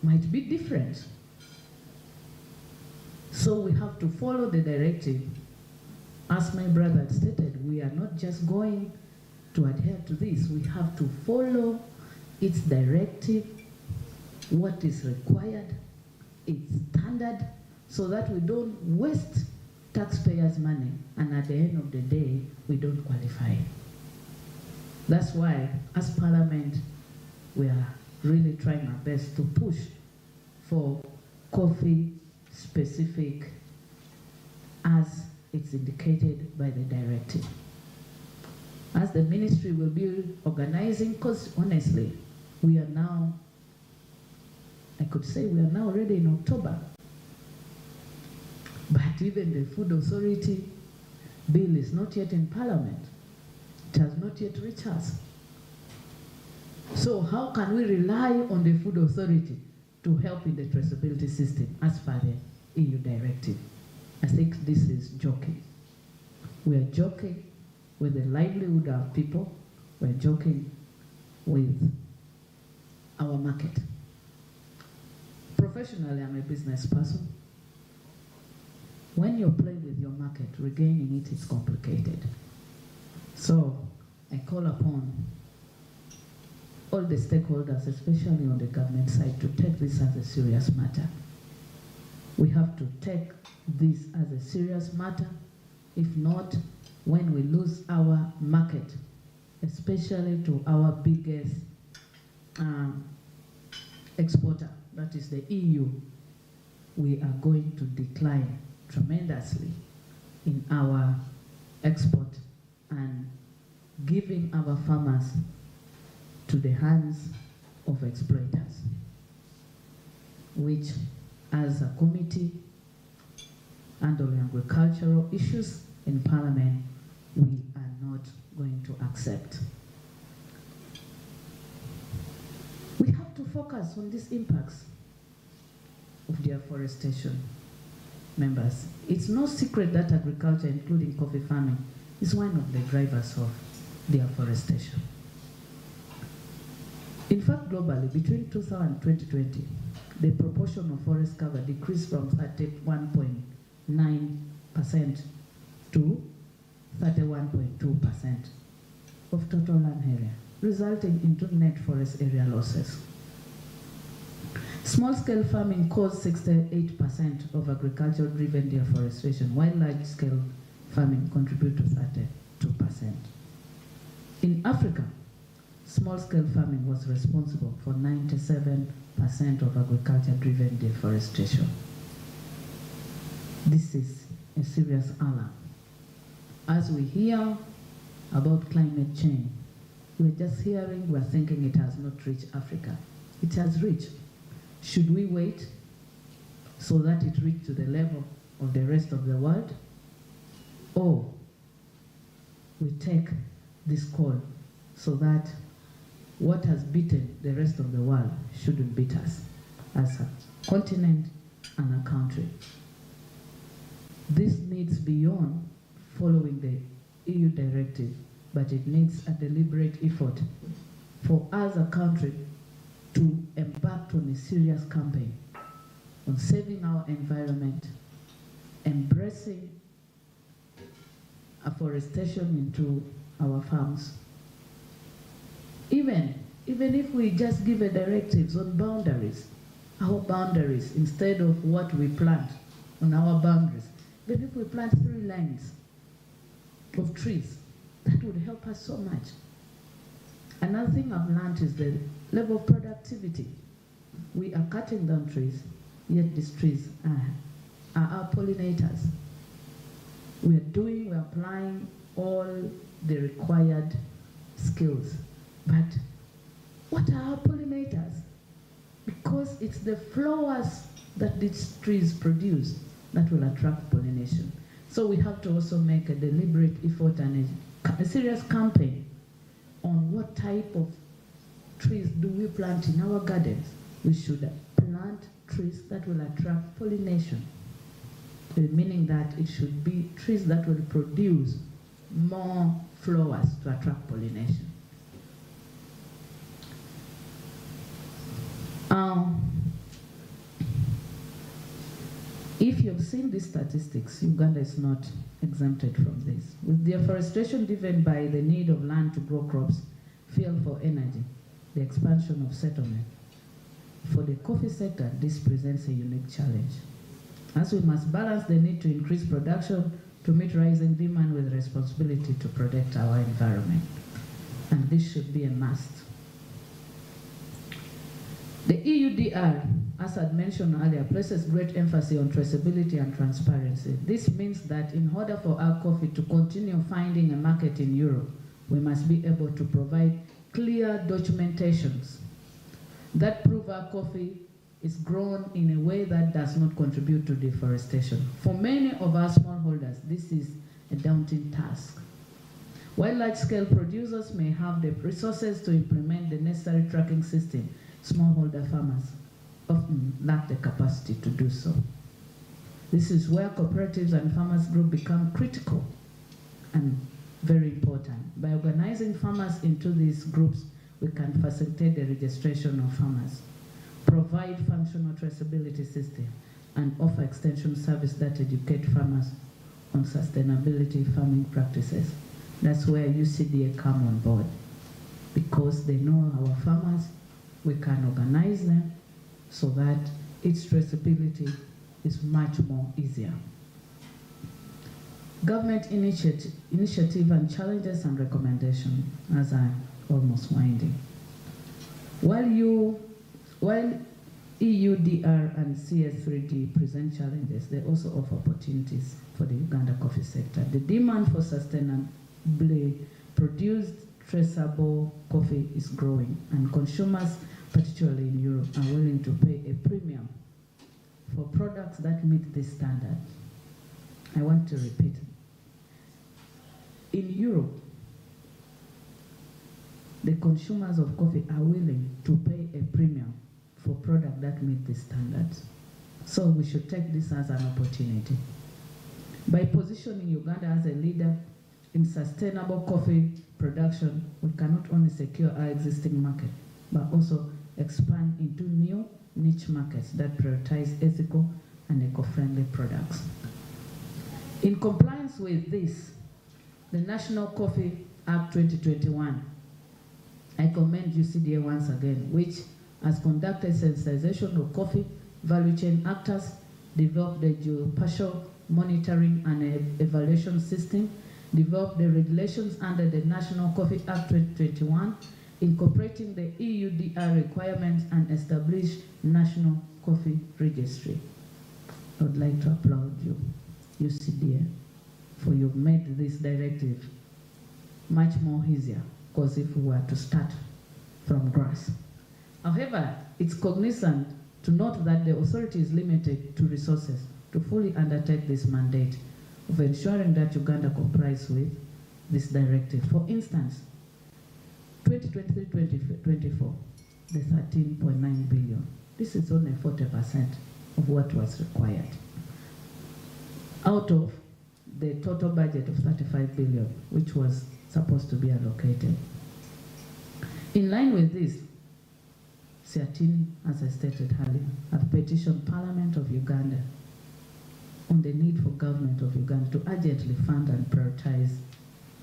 might be different. So we have to follow the directive. As my brother had stated, we are not just going to adhere to this. We have to follow its directive, what is required, its standard, so that we don't waste taxpayers' money, and at the end of the day, we don't qualify. That's why, as Parliament, we are really trying our best to push for coffee-specific, as it's indicated by the directive. As the ministry will be organizing, because honestly, we are now, I could say we are now already in October. But even the Food Authority bill is not yet in Parliament. It has not yet reached us. So how can we rely on the Food Authority to help in the traceability system as per the EU directive? I think this is joking. We are joking with the livelihood of people. We're joking with our market. Professionally, I'm a business person. When you're playing with your market, regaining it is complicated. So I call upon all the stakeholders, especially on the government side, to take this as a serious matter. We have to take this as a serious matter. If not, when we lose our market, especially to our biggest exporter, that is the EU, we are going to decline tremendously in our export and giving our farmers to the hands of exploiters, which as a committee handling agricultural issues in Parliament, we are not going to accept. We have to focus on these impacts of deforestation. Members, it's no secret that agriculture, including coffee farming, is one of the drivers of deforestation. In fact, globally, between 2000 and 2020, the proportion of forest cover decreased from 31.9% to 31.2% of total land area, resulting in net forest area losses. Small-scale farming caused 68% of agricultural-driven deforestation, while large-scale farming contributed to 32%. In Africa, small-scale farming was responsible for 97% of agriculture-driven deforestation. This is a serious alarm. As we hear about climate change, we're just hearing, we're thinking it has not reached Africa. It has reached. Should we wait so that it reaches to the level of the rest of the world? Or we take this call so that what has beaten the rest of the world shouldn't beat us as a continent and a country. This needs beyond following the EU directive, but it needs a deliberate effort for us, a country, to embark on a serious campaign on saving our environment, embracing afforestation into our farms. Even if we just give a directives on boundaries, our boundaries, instead of what we plant on our boundaries, even if we plant 3 lines of trees, that would help us so much. Another thing I've learned is the level of productivity. We are cutting down trees, yet these trees are our pollinators. We're applying all the required skills. But what are our pollinators? Because it's the flowers that these trees produce that will attract pollination. So we have to also make a deliberate effort and a serious campaign on what type of trees do we plant in our gardens. We should plant trees that will attract pollination, meaning that it should be trees that will produce more flowers to attract pollination. If you've seen these statistics, Uganda is not exempted from this. With deforestation driven by the need of land to grow crops, fuel for energy, the expansion of settlement, for the coffee sector, this presents a unique challenge, as we must balance the need to increase production to meet rising demand with responsibility to protect our environment. And this should be a must. The EUDR, as I mentioned earlier, places great emphasis on traceability and transparency. This means that in order for our coffee to continue finding a market in Europe, we must be able to provide clear documentations that prove our coffee is grown in a way that does not contribute to deforestation. For many of our smallholders, this is a daunting task. While large-scale producers may have the resources to implement the necessary tracking system, smallholder farmers often lack the capacity to do so. This is where cooperatives and farmers groups become critical and very important. By organizing farmers into these groups, we can facilitate the registration of farmers, provide functional traceability system, and offer extension service that educate farmers on sustainability farming practices. That's where UCDA come on board, because they know our farmers. We can organize them so that its traceability is much more easier. Government initiative and challenges and recommendations, as I'm almost winding. While EUDR and CS3D present challenges, they also offer opportunities for the Uganda coffee sector. The demand for sustainably produced traceable coffee is growing, and consumers, particularly in Europe, are willing to pay a premium for products that meet this standard. I want to repeat. In Europe, the consumers of coffee are willing to pay a premium for products that meet these standards. So we should take this as an opportunity. By positioning Uganda as a leader in sustainable coffee production, we can not only secure our existing market, but also expand into new niche markets that prioritize ethical and eco-friendly products. In compliance with this, the National Coffee Act 2021, I commend UCDA once again, which has conducted sensitization of coffee value chain actors, developed the geospatial monitoring and evaluation system, developed the regulations under the National Coffee Act 2021, incorporating the EUDR requirements, and established National Coffee Registry. I would like to applaud you, UCDA, for you've made this directive much more easier, because if we were to start from grass. However, it's cognizant to note that the authority is limited to resources to fully undertake this mandate of ensuring that Uganda complies with this directive. For instance, 2023-2024, the 13.9 billion. This is only 40% of what was required out of the total budget of 35 billion, which was supposed to be allocated. In line with this, Seatini, as I stated earlier, have petitioned Parliament of Uganda on the need for government of Uganda to urgently fund and prioritize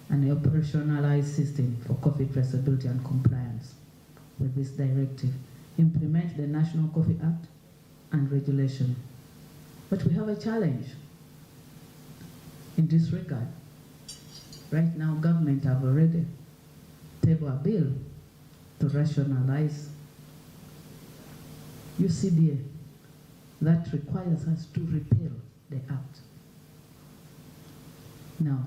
an operationalized system for coffee traceability and compliance with this directive, implement the National Coffee Act and regulation. But we have a challenge in this regard. Right now, government have already tabled a bill to rationalize UCDA that requires us to repeal the act. Now,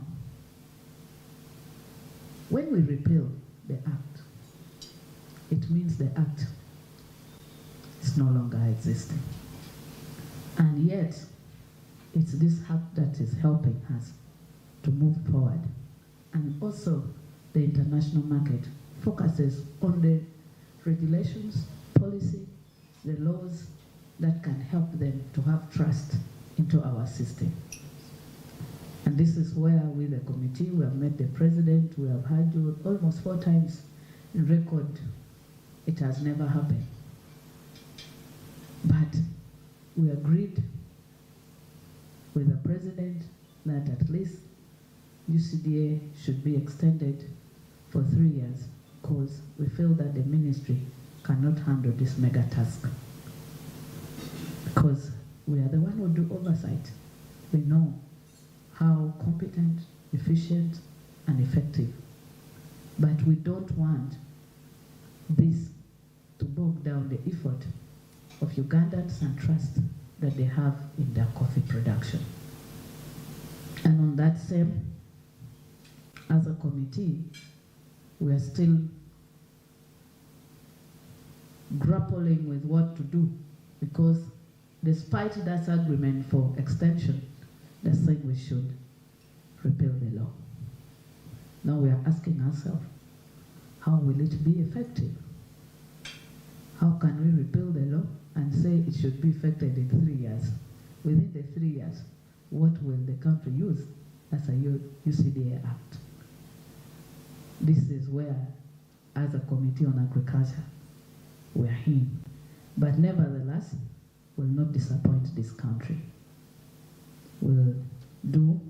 when we repeal the act, it means the act is no longer existing. And yet, it's this act that is helping us to move forward. And also, the international market focuses on the regulations, policy, the laws that can help them to have trust into our system. And this is where we, the committee, we have met the president, we have had you almost 4 times in record. It has never happened. But we agreed with the President that at least UCDA should be extended for 3 years, because we feel that the ministry cannot handle this mega task. Because we are the one who do oversight. We know how competent, efficient, and effective. But we don't want this to bog down the effort of Ugandans and trust that they have in their coffee production. And on that same, as a committee, we are still grappling with what to do, because despite that agreement for extension, they're saying we should repeal the law. Now we are asking ourselves, how will it be effective? How can we repeal the law and say it should be effective in 3 years? Within the 3 years, what will the country use as a UCDA Act? This is where, as a Committee on Agriculture, we are in. But nevertheless, we'll not disappoint this country. We'll do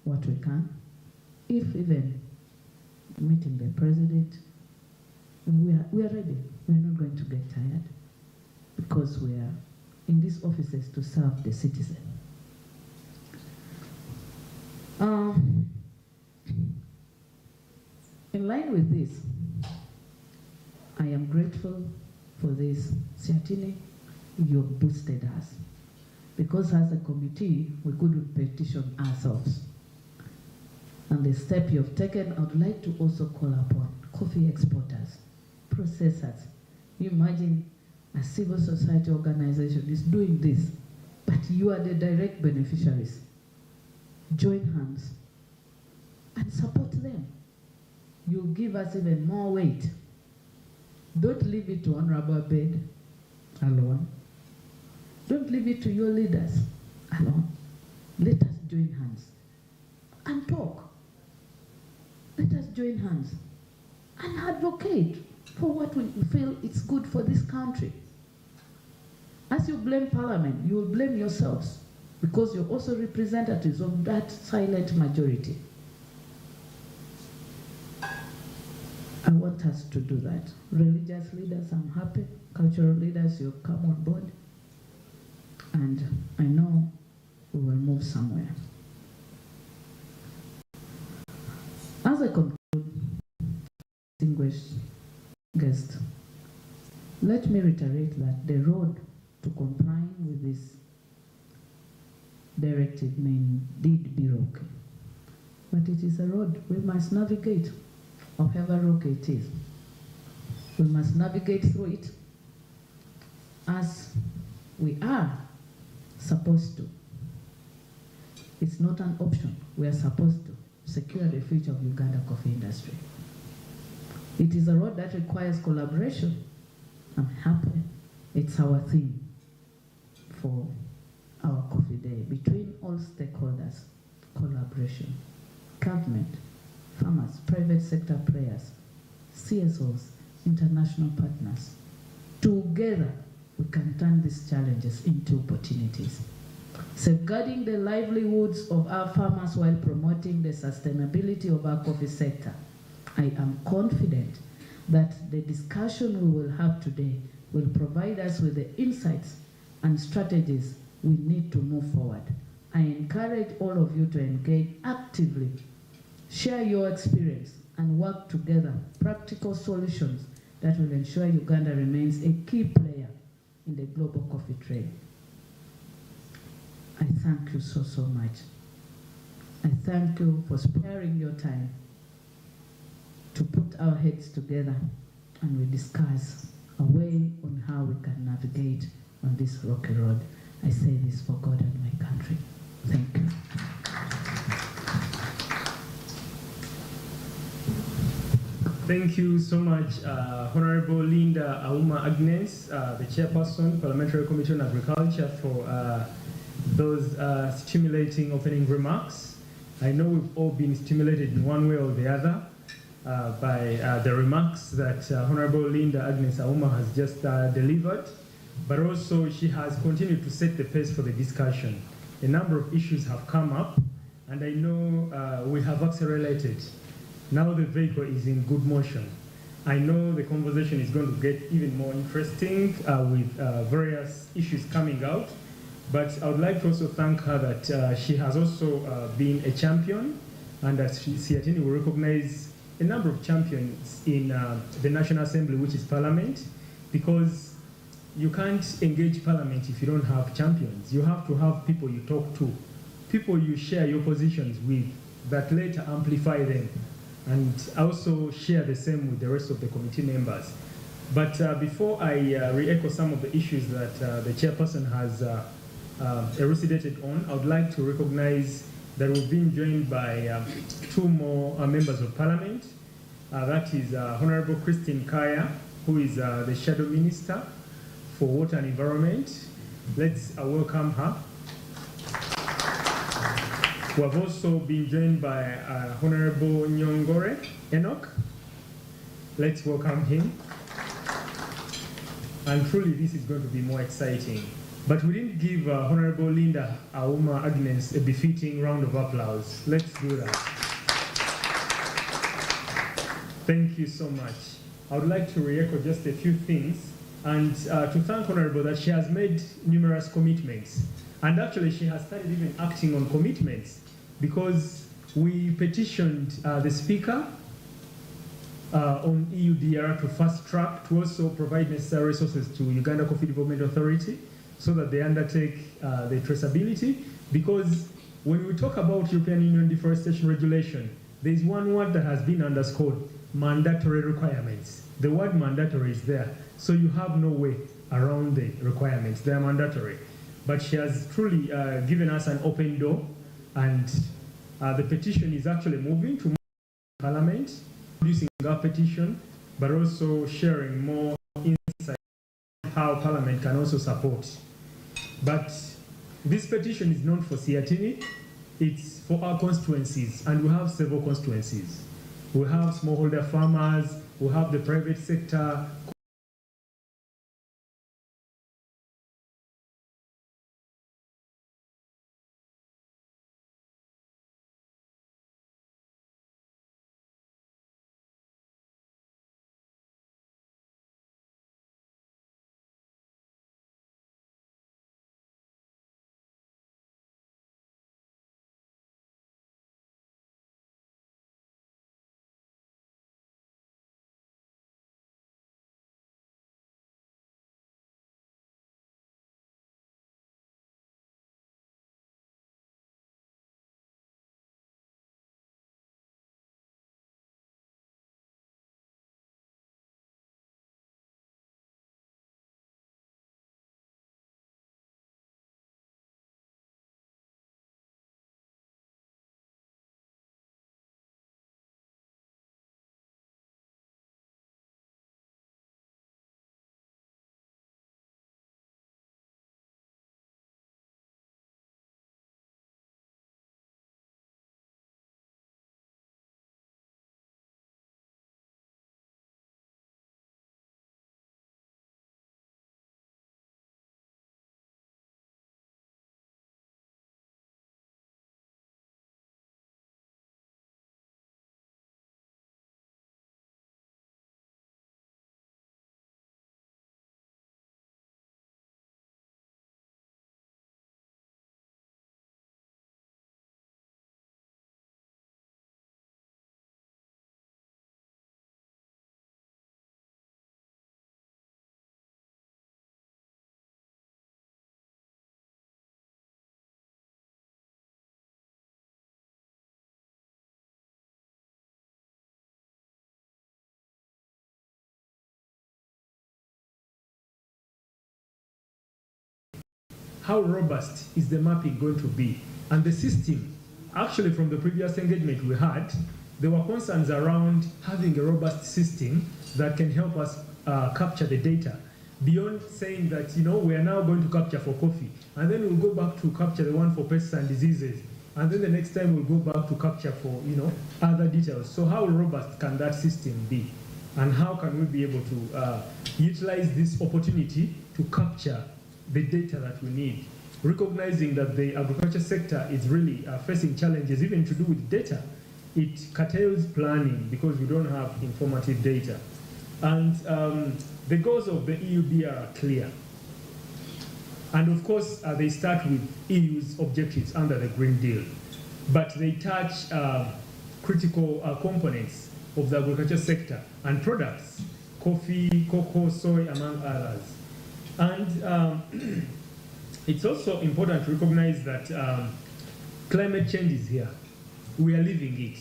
what we can, if even meeting the President. We are ready. We're not going to get tired, because we are in these offices to serve the citizen. In line with this, I am grateful for this. Seatini, you boosted us, because as a committee, we couldn't petition ourselves. And the step you've taken, I would like to also call upon coffee exporters, processors. You imagine a civil society organization is doing this, but you are the direct beneficiaries. Join hands and support them. You'll give us even more weight. Don't leave it to Honorable Abed alone. Don't leave it to your leaders alone. Let us join hands and talk. Let us join hands and advocate for what we feel is good for this country. As you blame Parliament, you will blame yourselves, because you're also representatives of that silent majority. I want us to do that. Religious leaders, I'm happy. Cultural leaders, you've come on board. And I know we will move somewhere. As I conclude, distinguished guest, let me reiterate that the road to complying with this directive may indeed be rocky. But it is a road we must navigate, however rocky it is. We must navigate through it as we are supposed to. It's not an option. We are supposed to secure the future of Uganda coffee industry. It is a road that requires collaboration. I'm happy it's our theme for our coffee day. Between all stakeholders, collaboration, government, farmers, private sector players, CSOs, international partners. Together, we can turn these challenges into opportunities. Safeguarding the livelihoods of our farmers while promoting the sustainability of our coffee sector. I am confident that the discussion we will have today will provide us with the insights and strategies we need to move forward. I encourage all of you to engage actively, share your experience, and work together, practical solutions that will ensure Uganda remains a key player in the global coffee trade. I thank you so, so much. I thank you for sparing your time to put our heads together and we discuss a way on how we can navigate on this rocky road. I say this for God and my country. Thank you. Thank you so much, Honorable Linda Auma Agnes, the Chairperson, Parliamentary Committee on Agriculture, for those stimulating opening remarks. I know we've all been stimulated in one way or the other by the remarks that Honorable Linda Agnes Auma has just delivered, but also she has continued to set the pace for the discussion. a number of issues have come up, and I know we have accelerated. Now the vehicle is in good motion. I know the conversation is going to get even more interesting with various issues coming out, but I would like to also thank her that she has also been a champion, and that Seatini will recognize a number of champions in the National Assembly, which is Parliament, because you can't engage Parliament if you don't have champions. You have to have people you talk to, people you share your positions with, that later amplify them, and also share the same with the rest of the committee members. But before I re-echo some of the issues that the chairperson has elucidated on, I would like to recognize that we've been joined by two more members of Parliament. That is Honorable Christine Kaya, who is the Shadow Minister for Water and Environment. Let's welcome her. We have also been joined by Honorable Nyongore Enoch. Let's welcome him. And truly, this is going to be more exciting. But we didn't give Honorable Linda Auma Agnes a befitting round of applause. Let's do that. Thank you so much. I would like to re-echo just a few things, and to thank Honorable that she has made numerous commitments. And actually, she has started even acting on commitments, because we petitioned the Speaker on EUDR to fast track, to also provide necessary resources to Uganda Coffee Development Authority so that they undertake the traceability. Because when we talk about European Union deforestation regulation, there is one word that has been underscored: mandatory requirements. The word mandatory is there, so you have no way around the requirements. They are mandatory. But she has truly given us an open door, and the petition is actually moving to Parliament, producing our petition, but also sharing more insight on how Parliament can also support. But this petition is not for Seatini, it's for our constituencies, and we have several constituencies. We have smallholder farmers, we have the private sector. How robust is the mapping going to be? And the system, actually from the previous engagement we had, there were concerns around having a robust system that can help us capture the data. Beyond saying that, we are now going to capture for coffee, and then we'll go back to capture the one for pests and diseases, and then the next time we'll go back to capture for, other details. So how robust can that system be? And how can we be able to utilize this opportunity to capture the data that we need? recognizing that the agriculture sector is really facing challenges, even to do with data. It curtails planning because we don't have informative data. And the goals of the EUDR are clear. And of course, they start with EU's objectives under the Green Deal. But they touch critical components of the agriculture sector and products, coffee, cocoa, soy, among others. And it's also important to recognize that climate change is here. We are living it.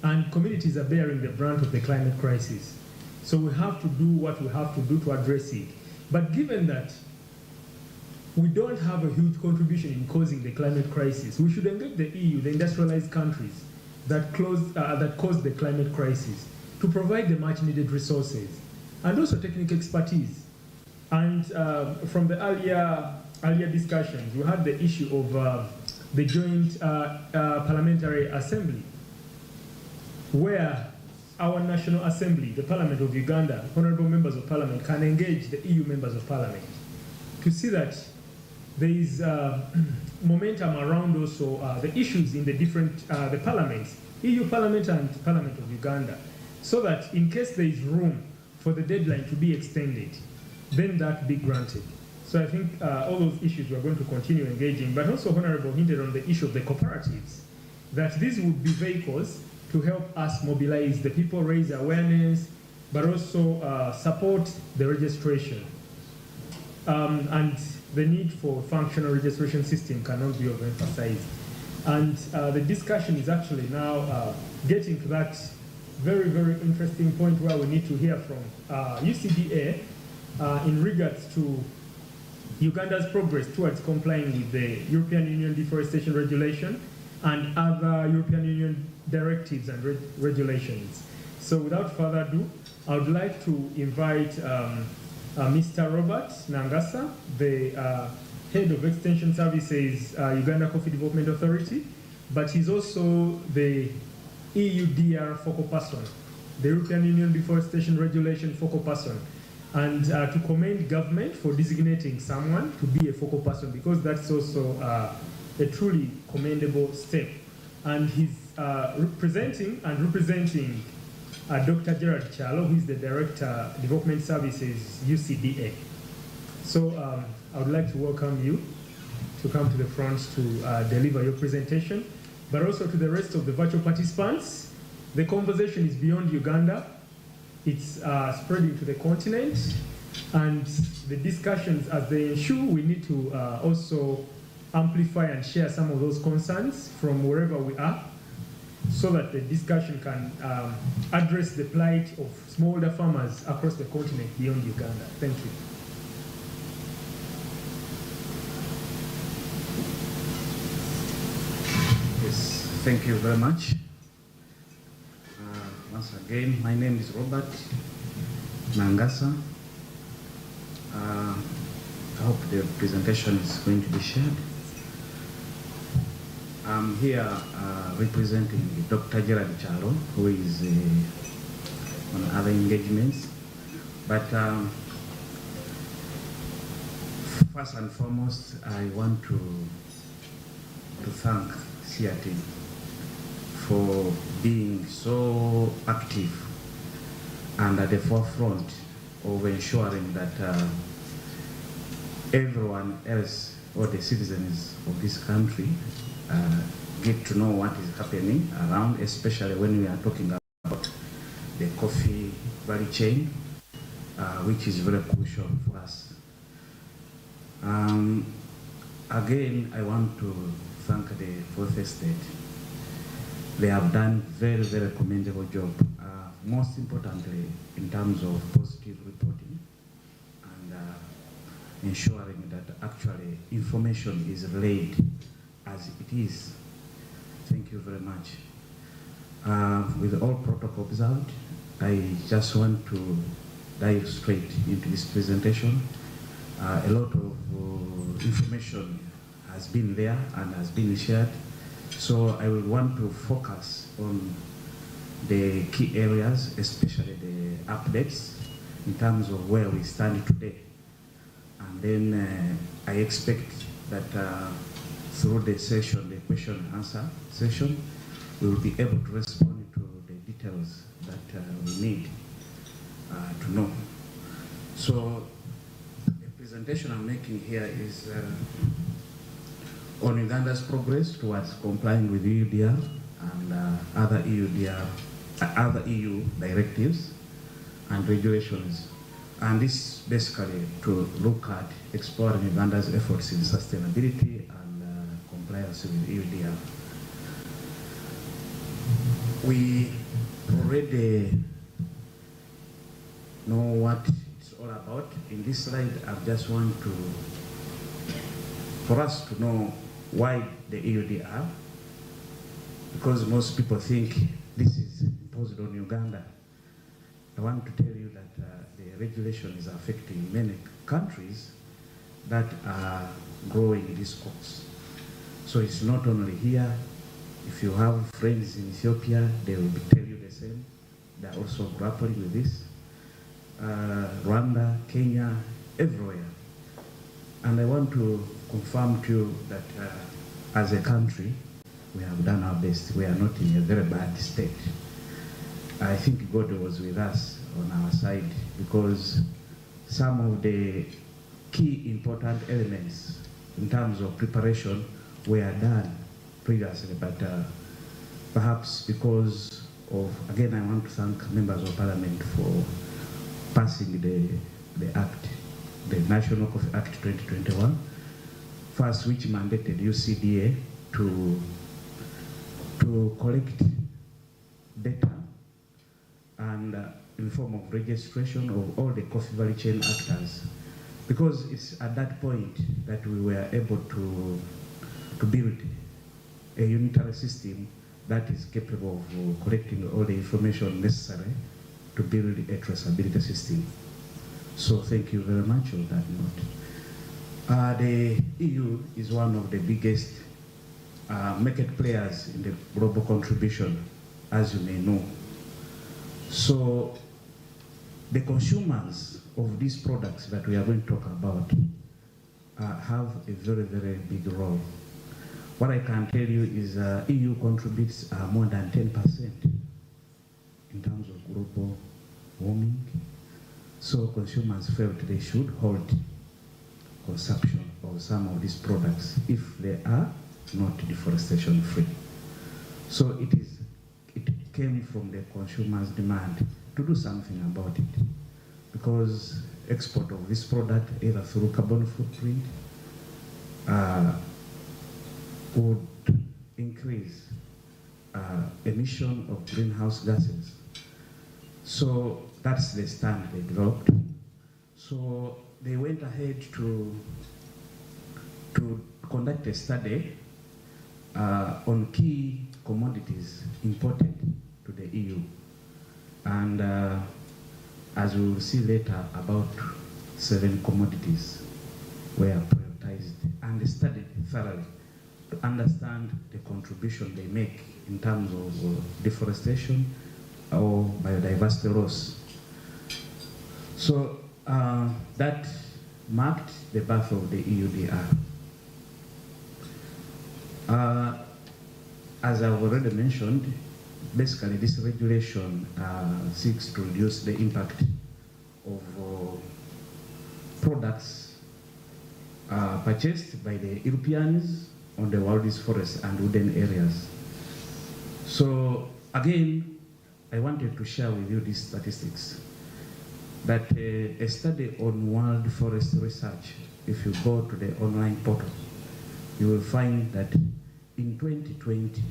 And communities are bearing the brunt of the climate crisis. So we have to do what we have to do to address it. But given that we don't have a huge contribution in causing the climate crisis, we should engage the EU, the industrialized countries that caused the climate crisis, to provide the much needed resources and also technical expertise. And from the earlier discussions, we had the issue of the Joint Parliamentary Assembly, where our National Assembly, the Parliament of Uganda, honorable members of Parliament, can engage the EU members of Parliament to see that there is momentum around also the issues in the different the parliaments, EU Parliament and Parliament of Uganda, so that in case there is room for the deadline to be extended, then that be granted. So I think all those issues we are going to continue engaging, but also Honorable hinted on the issue of the cooperatives, that these would be vehicles to help us mobilize the people, raise awareness, but also support the registration. And the need for functional registration system cannot be overemphasized. And the discussion is actually now getting to that very, very interesting point where we need to hear from UCDA in regards to Uganda's progress towards complying with the European Union Deforestation Regulation and other European Union directives and regulations. So without further ado, I would like to invite Mr. Robert Nangasa, the Head of Extension Services, Uganda Coffee Development Authority, but he's also the EUDR focal person, the European Union Deforestation Regulation focal person, and to commend government for designating someone to be a focal person, because that's also a truly commendable step. And he's representing Dr. Gerard Chalo, who is the Director, Development Services, UCDA. So I would like to welcome you to come to the front to deliver your presentation, but also to the rest of the virtual participants. The conversation is beyond Uganda. It's spreading to the continent, and the discussions as they ensue, we need to also amplify and share some of those concerns from wherever we are, so that the discussion can address the plight of smallholder farmers across the continent beyond Uganda. Thank you. Yes, thank you very much. Once again, my name is Robert Nangasa. I hope the presentation is going to be shared. I'm here representing Dr. Gerard Chalo, who is on other engagements. But first and foremost, I want to thank Seatini for being so active and at the forefront of ensuring that everyone else, or the citizens of this country, get to know what is happening around, especially when we are talking about the coffee value chain, which is very crucial for us. Again, I want to thank the Fourth Estate. They have done very, very commendable job, most importantly in terms of positive reporting and ensuring that actually information is relayed as it is. Thank you very much. With all protocol observed, I just want to dive straight into this presentation. A lot of information has been there and has been shared, so I will want to focus on the key areas, especially the updates in terms of where we stand today. And then I expect that through the session, the question and answer session, we will be able to respond to the details that we need to know. So the presentation I'm making here is on Uganda's progress towards complying with EUDR and other EU directives and regulations. And this basically to look at exploring Uganda's efforts in sustainability and compliance with EUDR. We already know what it's all about. In this slide, I just want for us to know why the EUDR, because most people think this is imposed on Uganda. I want to tell you that the regulation is affecting many countries that are growing these crops. So it's not only here. If you have friends in Ethiopia, they will tell you the same. They're also grappling with this. Rwanda, Kenya, everywhere. And I want to confirm to you that as a country, we have done our best. We are not in a very bad state. I think God was with us on our side because some of the key important elements in terms of preparation were done previously, but perhaps because of, again, I want to thank members of parliament for passing the act, the National Coffee Act 2021, first which mandated UCDA to collect data and in the form of registration of all the coffee value chain actors, because it's at that point that we were able to build a unitary system that is capable of collecting all the information necessary to build a traceability system. So thank you very much on that note. The EU is one of the biggest market players in the global contribution, as you may know. So the consumers of these products that we are going to talk about have a very, very big role. What I can tell you is EU contributes more than 10% in terms of global warming. So consumers felt they should hold consumption of some of these products if they are not deforestation free. So it came from the consumers' demand to do something about it, because export of this product, either through carbon footprint, would increase emission of greenhouse gases. So that's the stand they developed. So they went ahead to conduct a study on key commodities imported to the EU. And as we will see later, about 7 commodities were prioritized and studied thoroughly to understand the contribution they make in terms of deforestation or biodiversity loss. So that marked the birth of the EUDR. As I've already mentioned, basically this regulation seeks to reduce the impact of products purchased by the Europeans on the world's forests and wooded areas. So again, I wanted to share with you these statistics, that a study on world forest research, if you go to the online portal, you will find that in 2020,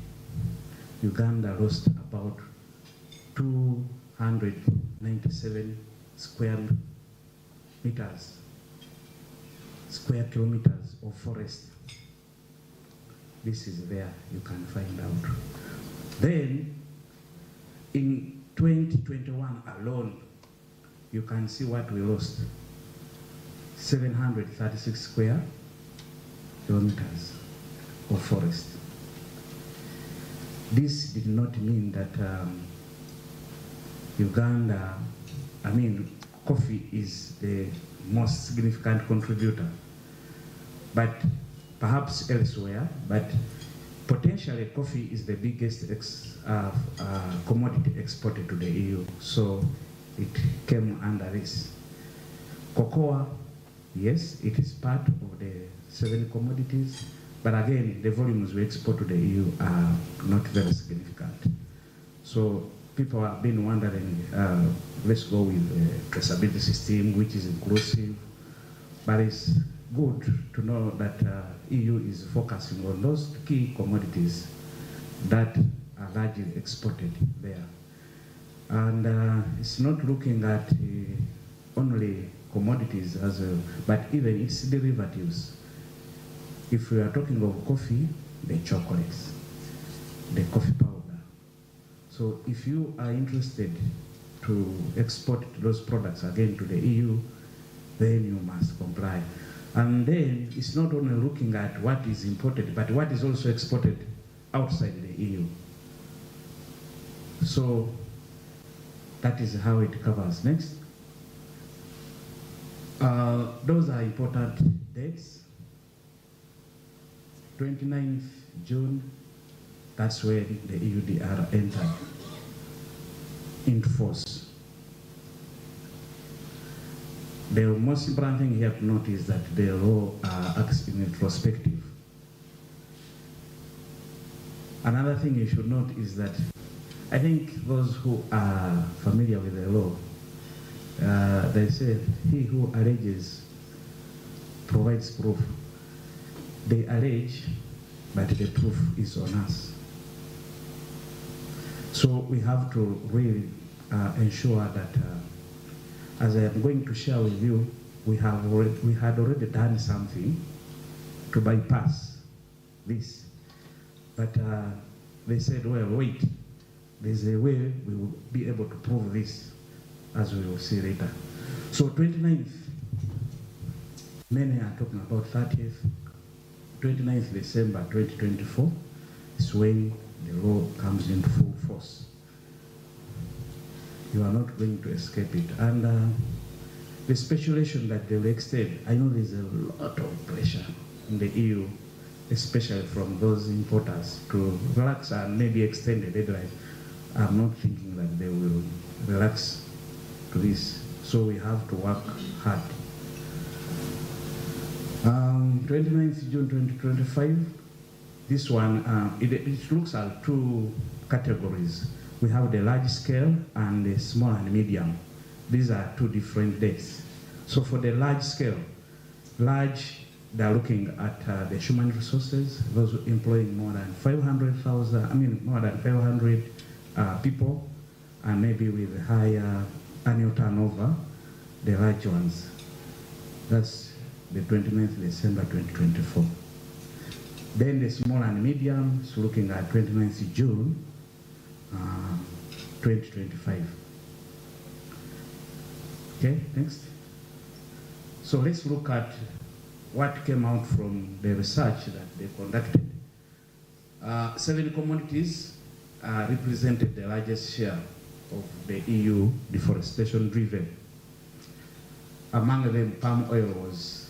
Uganda lost about 297 square kilometers of forest. This is there, you can find out. Then, in 2021 alone, you can see what we lost. 736 square kilometers of forest. This did not mean that Uganda, coffee is the most significant contributor. But perhaps elsewhere, but potentially coffee is the biggest commodity exported to the EU, so it came under this. Cocoa, yes, it is part of the 7 commodities, but again, the volumes we export to the EU are not very significant. So people have been wondering, let's go with a traceability system which is inclusive, but it's good to know that EU is focusing on those key commodities that are largely exported there. And it's not looking at only commodities as well, but even its derivatives. If we are talking of coffee, the chocolates, the coffee powder. So if you are interested to export those products again to the EU, then you must comply. And then it's not only looking at what is imported, but what is also exported outside the EU. So that is how it covers. Next. Those are important dates. 29th June, that's when the EUDR entered into force. The most important thing here to note is that the law acts in retrospective. Another thing you should note is that I think those who are familiar with the law, they say he who alleges provides proof. They allege, but the proof is on us. So we have to really ensure that, as I am going to share with you, we had already done something to bypass this. But they said, well, wait, there's a way we will be able to prove this, as we will see later. So 29th, many are talking about 30th, 29th December 2024 is when the law comes in full force. You are not going to escape it. And the speculation that they will extend, I know there's a lot of pressure in the EU, especially from those importers, to relax and maybe extend the deadline. I'm not thinking that they will relax to this. So we have to work hard. 29th June 2025, this one, it looks at 2 categories. We have the large scale and the small and medium. These are 2 different dates. So for the large scale, they're looking at the human resources, those employing more than 500,000, more than 500 people, and maybe with a higher annual turnover, the large ones. That's the 29th December 2024. Then the small and medium is looking at 29th June 2025. Okay, next. So let's look at what came out from the research that they conducted. 7 commodities represented the largest share of the EU deforestation driven. Among them, palm oil was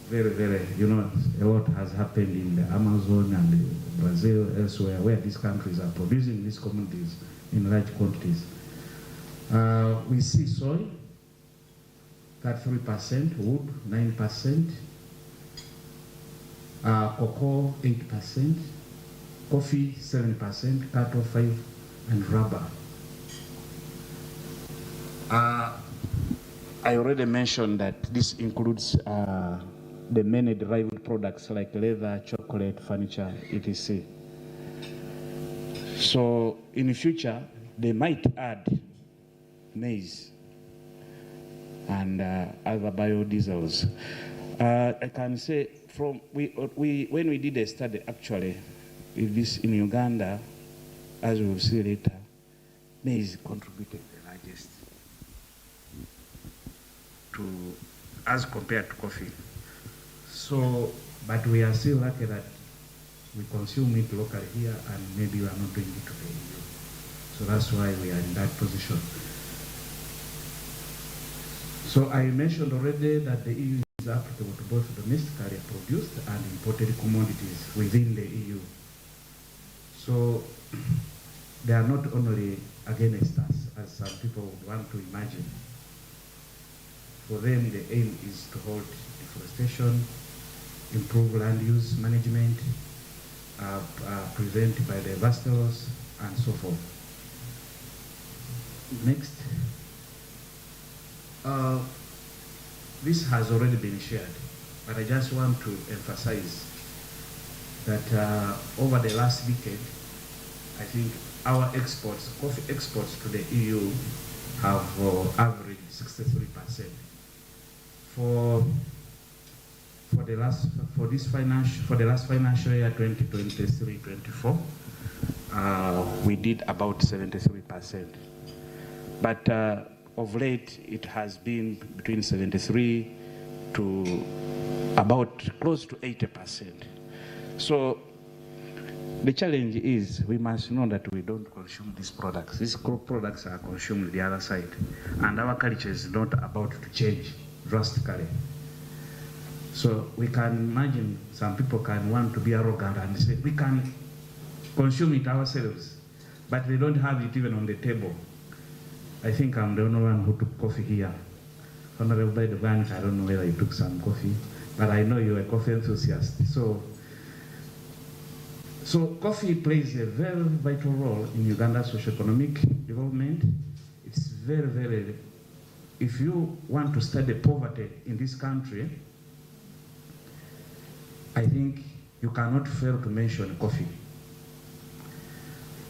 very, a lot has happened in the Amazon and Brazil, elsewhere, where these countries are producing these commodities in large quantities. We see soy, 33%, wood, 9%, cocoa, 8%, coffee, 7%, cattle, 5%, and rubber. I already mentioned that this includes the many derived products like leather, chocolate, furniture, etc. So in the future, they might add maize and other biodiesels. I can say from when we did a study actually with this in Uganda, as we will see later, maize contributed the largest as compared to coffee. So, but we are still lucky that we consume it locally here, and maybe we are not doing it to the EU. So that's why we are in that position. So I mentioned already that the EU is is applicable to both domestically produced and imported commodities within the EU. So they are not only against us, as some people would want to imagine. For them, the aim is to halt deforestation, improve land use management, prevent biodiversity loss, and so forth. Next. This has already been shared, but I just want to emphasize that over the last decade, I think our exports, coffee exports to the EU have averaged 63%. For the last financial year 2023-24, we did about 73%. But of late, it has been between 73 to about close to 80%. So the challenge is we must know that we don't consume these products. These products are consumed the other side. And our culture is not about to change drastically. So we can imagine some people can want to be arrogant and say, we can consume it ourselves, but they don't have it even on the table. I think I'm the only one who took coffee here. Honorable by the bank, I don't know whether you took some coffee, but I know you're a coffee enthusiast. So coffee plays a very vital role in Uganda's socio-economic development. It's very, very, if you want to study poverty in this country, I think you cannot fail to mention coffee.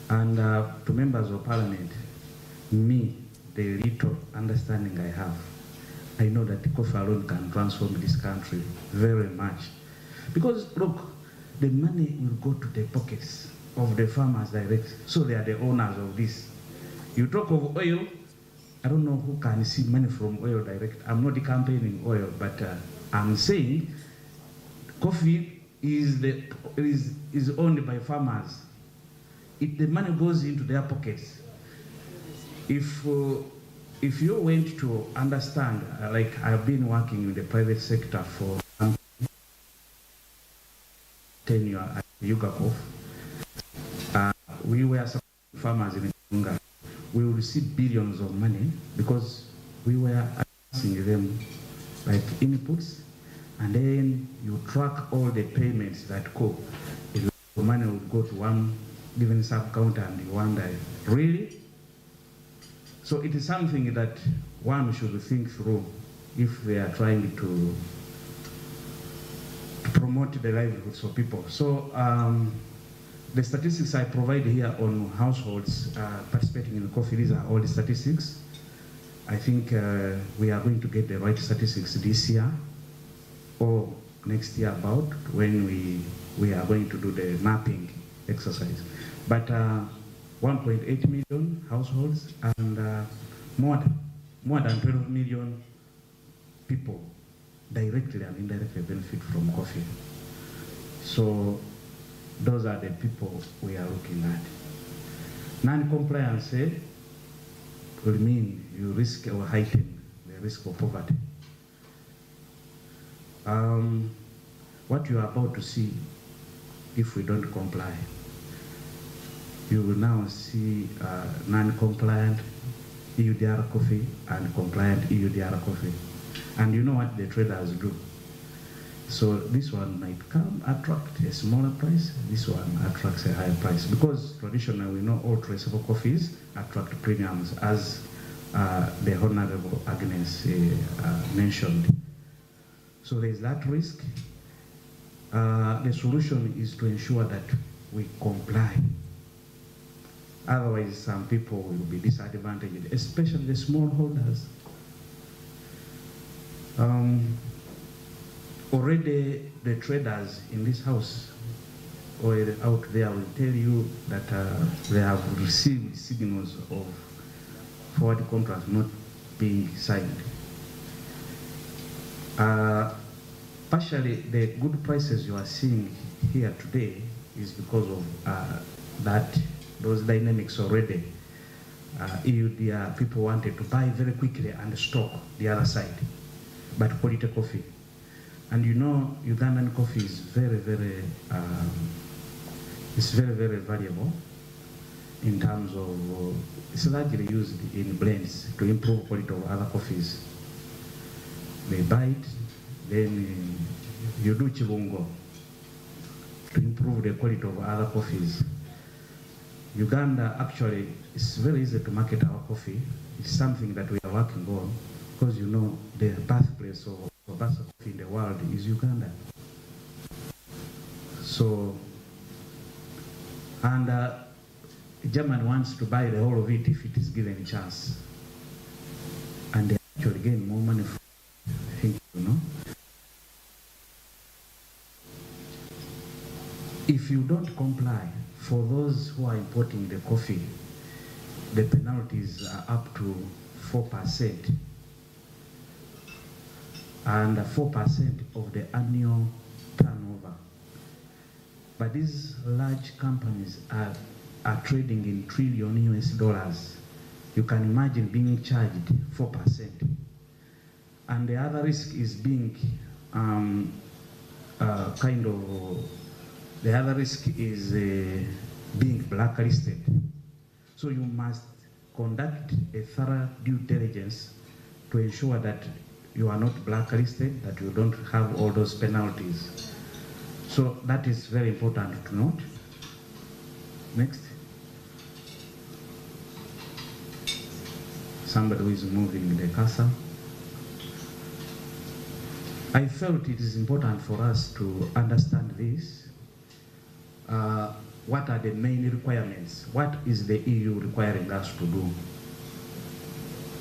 And to members of parliament, me, the little understanding I have, I know that coffee alone can transform this country very much. Because look, the money will go to the pockets of the farmers direct, so they are the owners of this. You talk of oil, I don't know who can see money from oil direct. I'm not campaigning oil, but I'm saying coffee is owned by farmers. The money goes into their pockets. If you went to understand, like I've been working in the private sector for 10 years at Yugakov, we were farmers in Tunga. We would receive billions of money because we were asking them like inputs, and then you track all the payments that go. The money would go to one given sub-counter and you wonder, really? So it is something that one should think through if they are trying to promote the livelihoods of people. So the statistics I provide here on households participating in coffee, these are all the statistics. I think we are going to get the right statistics this year or next year about when we are going to do the mapping exercise. But 1.8 million households and more than 12 million people directly and indirectly benefit from coffee. So those are the people we are looking at. Non-compliance will mean you risk or heighten the risk of poverty. What you are about to see if we don't comply, you will now see non-compliant EUDR coffee and compliant EUDR coffee. And you know what the traders do. So this one might attract a smaller price, this one attracts a higher price. Because traditionally we know all traceable coffees attract premiums, as the Honorable Agnes mentioned. So there is that risk. The solution is to ensure that we comply. Otherwise, some people will be disadvantaged, especially the smallholders. Already the traders in this house or out there will tell you that they have received signals of forward contracts not being signed. Partially, the good prices you are seeing here today is because of those dynamics already. EUDR, people wanted to buy very quickly and stock the other side, but quality coffee. And you know, Ugandan coffee is very, very valuable in terms of, it's largely used in blends to improve quality of other coffees. They buy it, then you do chibungo to improve the quality of other coffees. Uganda actually, it's very easy to market our coffee. It's something that we are working on because you know the birthplace of Robusta coffee in the world is Uganda. So, and Germany wants to buy the whole of it if it is given a chance. And they actually gain more money from it, I think, you know. If you don't comply, for those who are importing the coffee, the penalties are up to 4%. And 4% of the annual turnover. But these large companies are trading in trillion US dollars. You can imagine being charged 4%. And the other risk is being the other risk is being blacklisted. So you must conduct a thorough due diligence to ensure that you are not blacklisted, that you don't have all those penalties. So that is very important to note. Next. Somebody who is moving the cursor. I felt it is important for us to understand this. What are the main requirements? What is the EU requiring us to do?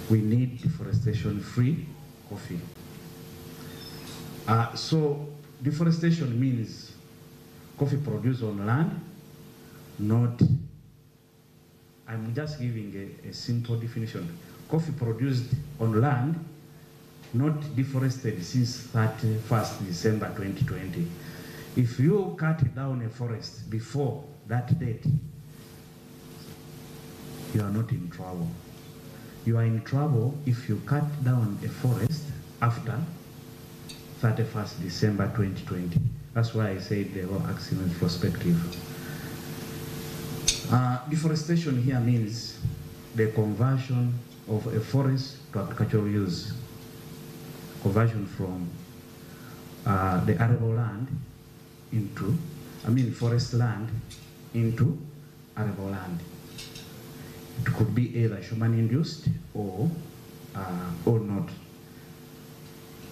We need deforestation-free coffee. So deforestation means coffee produced on land, not, I'm just giving a simple definition. Coffee produced on land, not deforested since 31st December 2020. If you cut down a forest before that date, you are not in trouble. You are in trouble if you cut down a forest after 31st December 2020. That's why I said the law acts in retrospective. Deforestation here means the conversion of a forest to agricultural use. Conversion from the arable land into, forest land into arable land. It could be either human-induced or not.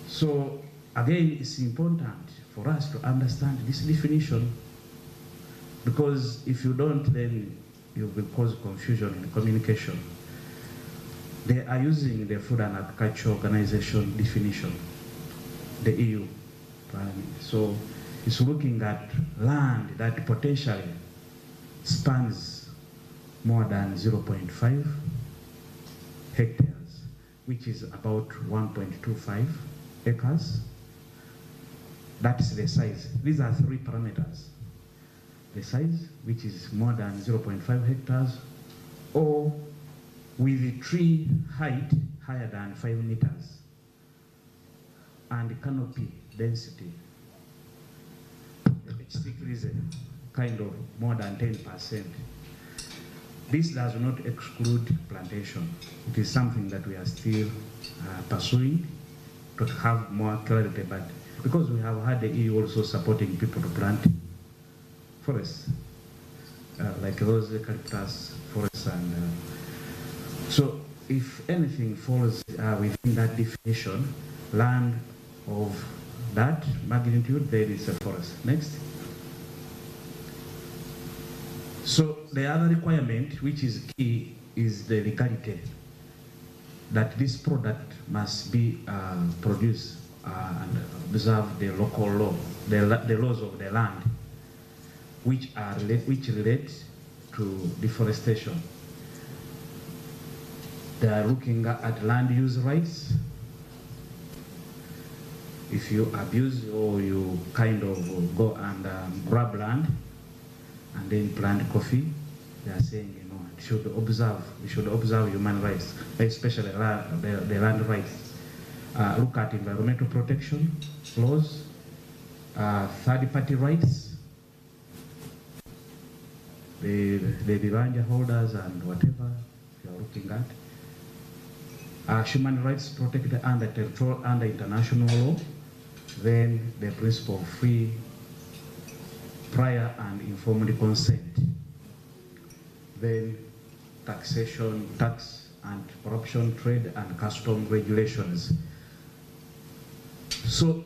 So again, it's important for us to understand this definition, because if you don't, then you will cause confusion in communication. They are using the Food and Agriculture Organization definition, the EU. So it's looking at land that potentially spans more than 0.5 hectares, which is about 1.25 acres. That's the size. These are three parameters. The size, which is more than 0.5 hectares, or with the tree height higher than 5 meters, and canopy density, which decreases kind of more than 10%. This does not exclude plantation. It is something that we are still pursuing to have more clarity, but because we have had the EU also supporting people to plant forests, like those eucalyptus forests, and so if anything falls within that definition, land of that magnitude, there is a forest. Next. So the other requirement, which is key, is the legality, that this product must be produced and observe the local law, the laws of the land, which relate to deforestation. They are looking at land use rights. If you abuse or you kind of go and grab land and then plant coffee, they are saying, you know, we should observe human rights, especially the land rights. Look at environmental protection laws, third-party rights, the Vivanja holders and whatever you are looking at. Human rights protected under territorial, under international law. Then the principle of free, prior and informed consent. Then taxation, tax and corruption, trade and custom regulations. So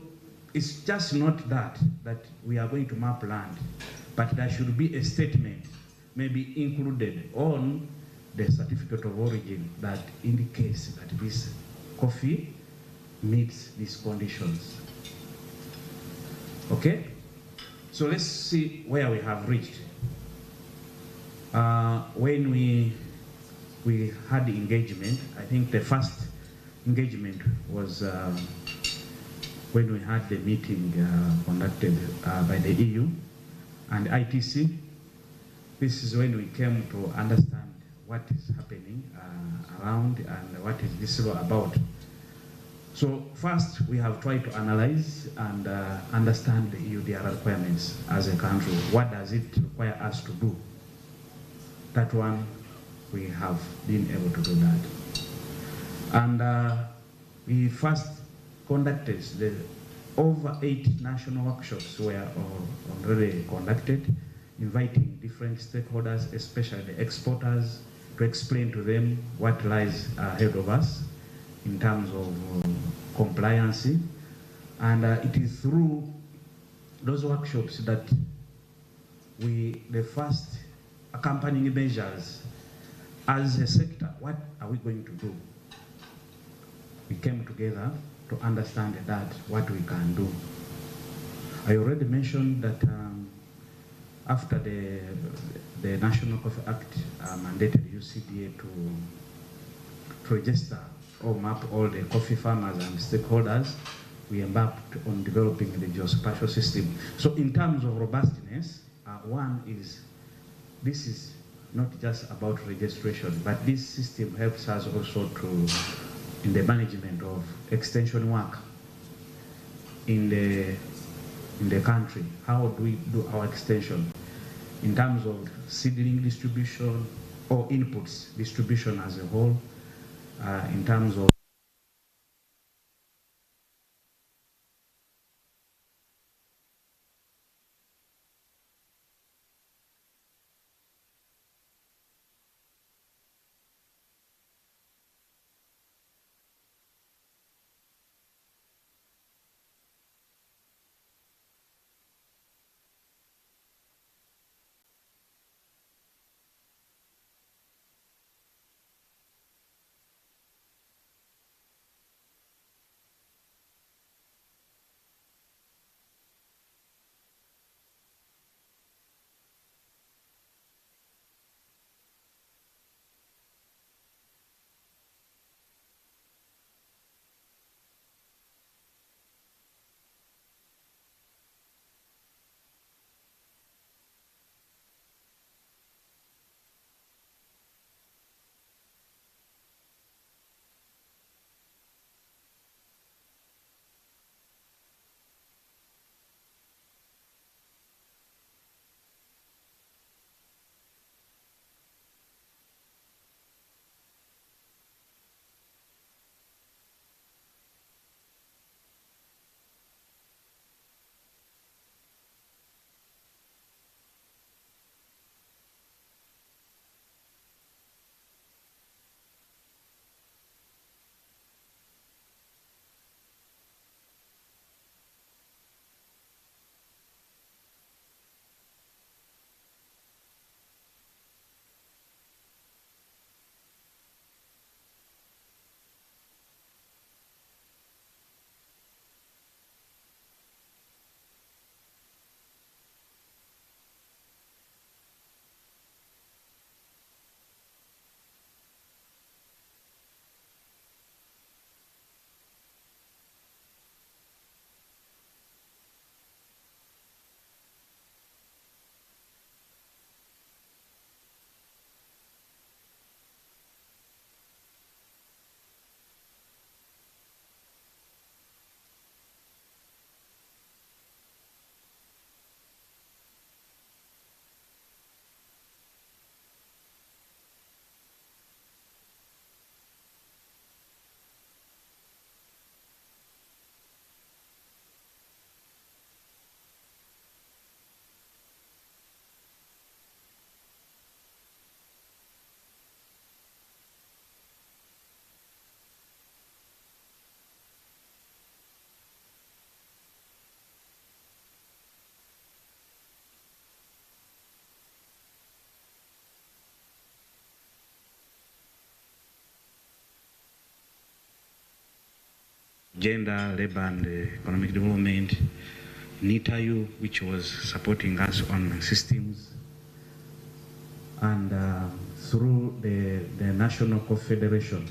it's just not that we are going to map land, but there should be a statement maybe included on the certificate of origin that indicates that this coffee meets these conditions. Okay? So let's see where we have reached. When we had the engagement, I think the first engagement was when we had the meeting conducted by the EU and ITC. This is when we came to understand what is happening around and what is this all about. So first, we have tried to analyze and understand the EUDR requirements as a country. What does it require us to do? That one, we have been able to do that. And we first conducted over 8 national workshops were already conducted, inviting different stakeholders, especially the exporters, to explain to them what lies ahead of us in terms of compliance. And it is through those workshops that the first accompanying measures as a sector, what are we going to do? We came together to understand that, what we can do. I already mentioned that after the National Coffee Act mandated UCDA to register or map all the coffee farmers and stakeholders, we embarked on developing the geospatial system. So in terms of robustness, one is, this is not just about registration, but this system helps us also in the management of extension work in the country. How do we do our extension in terms of seedling distribution or inputs distribution as a whole, in terms of Gender, Labor and Economic Development, NITAU, which was supporting us on systems, and through the National Coffee Federation,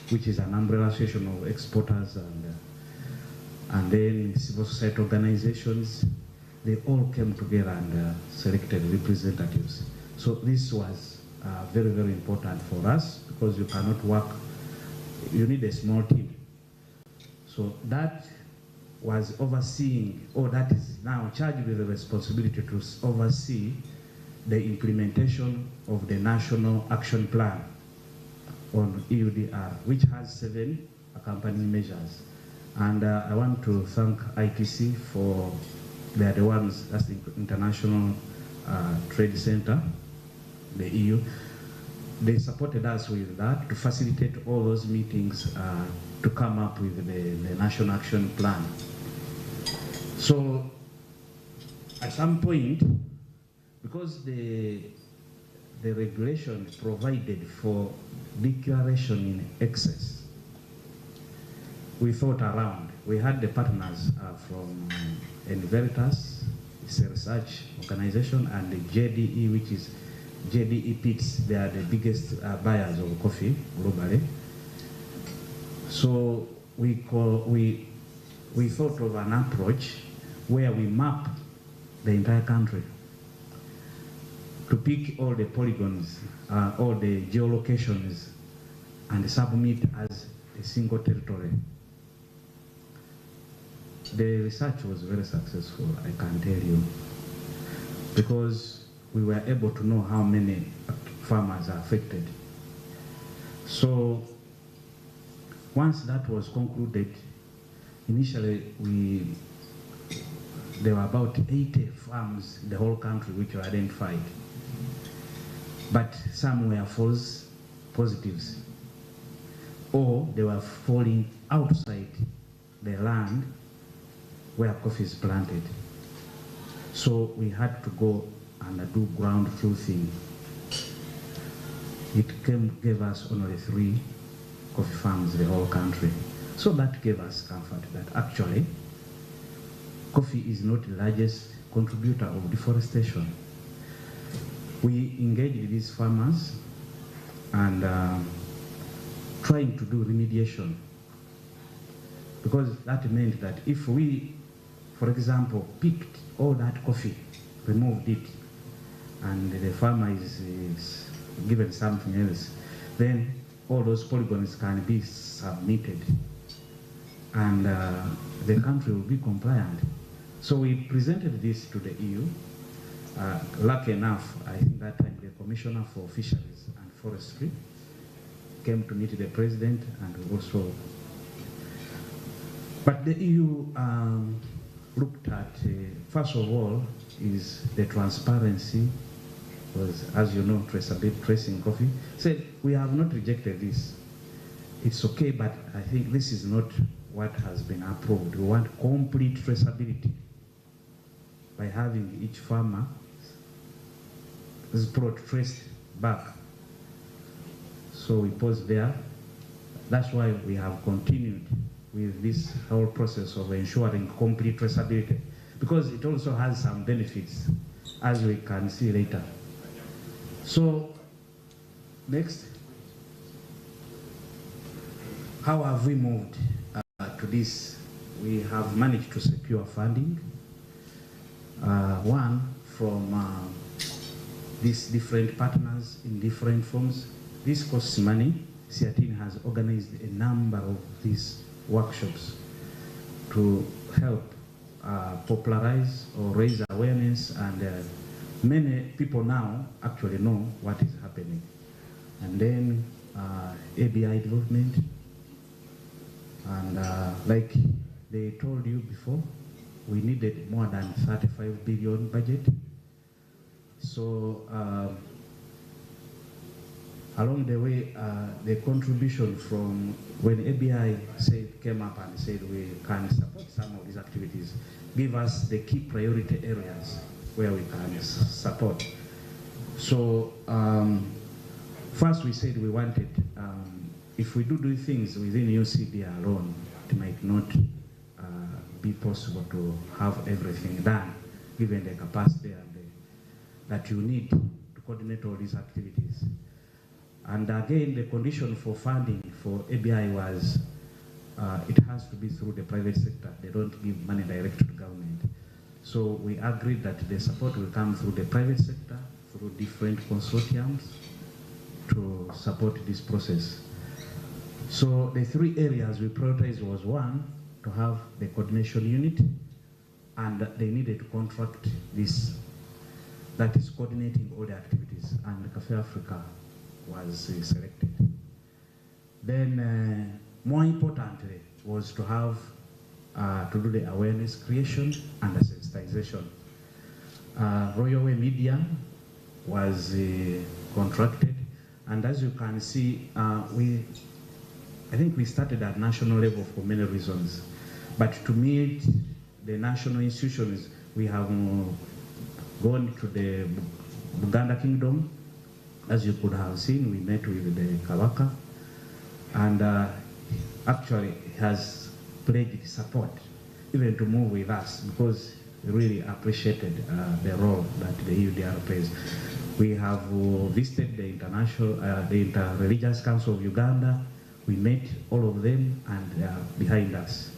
which is an umbrella association of exporters, and then civil society organizations, they all came together and selected representatives. So this was very, very important for us, because you cannot work, you need a small team. So that was overseeing, or that is now charged with the responsibility to oversee the implementation of the National Action Plan on EUDR, which has 7 accompanying measures. And I want to thank ITC for, they are the ones, that's the International Trade Center, the EU. They supported us with that to facilitate all those meetings to come up with the National Action Plan. So at some point, because the regulation provided for declaration in excess, we thought around. We had the partners from Enveritas, it's a research organization, and the JDE, which is JDE Pits. They are the biggest buyers of coffee globally. So we thought of an approach where we map the entire country to pick all the polygons, all the geolocations, and submit as a single territory. The research was very successful, I can tell you, because we were able to know how many farmers are affected. So once that was concluded, initially there were about 80 farms in the whole country which were identified, but some were false positives, or they were falling outside the land where coffee is planted. So we had to go and do ground truthing. It gave us only 3 coffee farms in the whole country. So that gave us comfort that actually coffee is not the largest contributor of deforestation. We engaged these farmers and trying to do remediation, because that meant that if we, for example, picked all that coffee, removed it, and the farmer is given something else, then all those polygons can be submitted and the country will be compliant. So we presented this to the EU. Lucky enough, I think that time the Commissioner for Fisheries and Forestry came to meet the President, and also, but the EU looked at, first of all, is the transparency, because as you know, tracing coffee, said, we have not rejected this. It's okay, but I think this is not what has been approved. We want complete traceability by having each farmer is traced back. So we paused there. That's why we have continued with this whole process of ensuring complete traceability, because it also has some benefits, as we can see later. So, next. How have we moved to this? We have managed to secure funding. One, from these different partners in different forms. This costs money. Seatini has organized a number of these workshops to help popularize or raise awareness, and many people now actually know what is happening. And then ABI development, and like they told you before, we needed more than 35 billion budget. So along the way, the contribution from when ABI came up and said we can support some of these activities, give us the key priority areas where we can support. So first we said we wanted, if we do things within UCD alone, it might not be possible to have everything done, given the capacity and that you need to coordinate all these activities. And again, the condition for funding for ABI was it has to be through the private sector. They don't give money direct to the government. So we agreed that the support will come through the private sector, through different consortiums to support this process. So the three areas we prioritized was one, to have the coordination unit, and they needed to contract this, that is coordinating all the activities, and Cafe Africa was selected. Then more importantly was to have to do the awareness creation and the sensitization. Royal Way Media was contracted, and as you can see, I think we started at national level for many reasons, but to meet the national institutions, we have gone to the Buganda Kingdom. As you could have seen, we met with the Kabaka, and actually has pledged support even to move with us, because we really appreciated the role that the EUDR plays. We have visited the the Inter-Religious Council of Uganda. We met all of them, and they are behind us.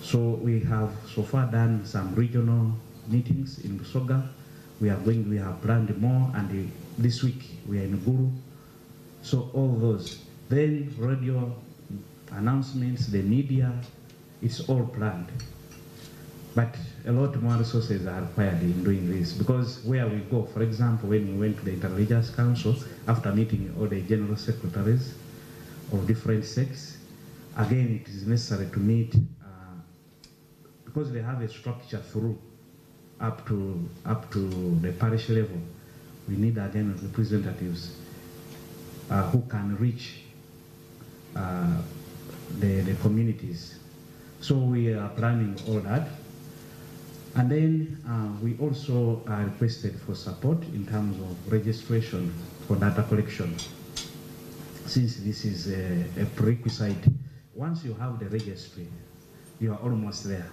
So we have so far done some regional meetings in Busoga. We have planned more, and this week we are in Guru. So all those. Then radio announcements, the media, it's all planned. But a lot more resources are required in doing this, because where we go, for example, when we went to the Inter-Religious Council, after meeting all the general secretaries of different sects, again, it is necessary to meet, because they have a structure through up to the parish level. We need again representatives who can reach the communities. So we are planning all that. And then we also are requested for support in terms of registration for data collection. Since this is a prerequisite, once you have the registry, you are almost there.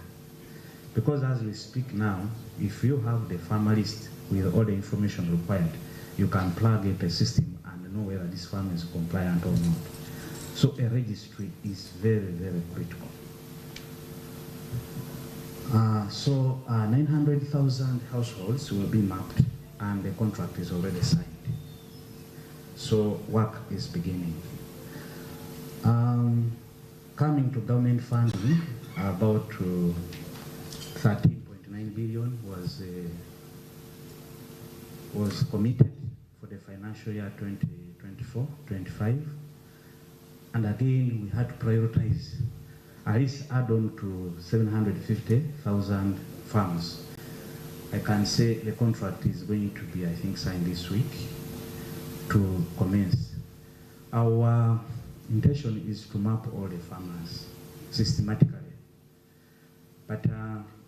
Because as we speak now, if you have the farmer list with all the information required, you can plug in the system and know whether this farm is compliant or not. So a registry is very, very critical. So 900,000 households will be mapped, and the contract is already signed. So work is beginning. Coming to government funding, about 13.9 billion was committed for the financial year 2024-25. And again, we had to prioritize, at least add on to 750,000 farms. I can say the contract is going to be, I think, signed this week to commence. Our intention is to map all the farmers systematically. But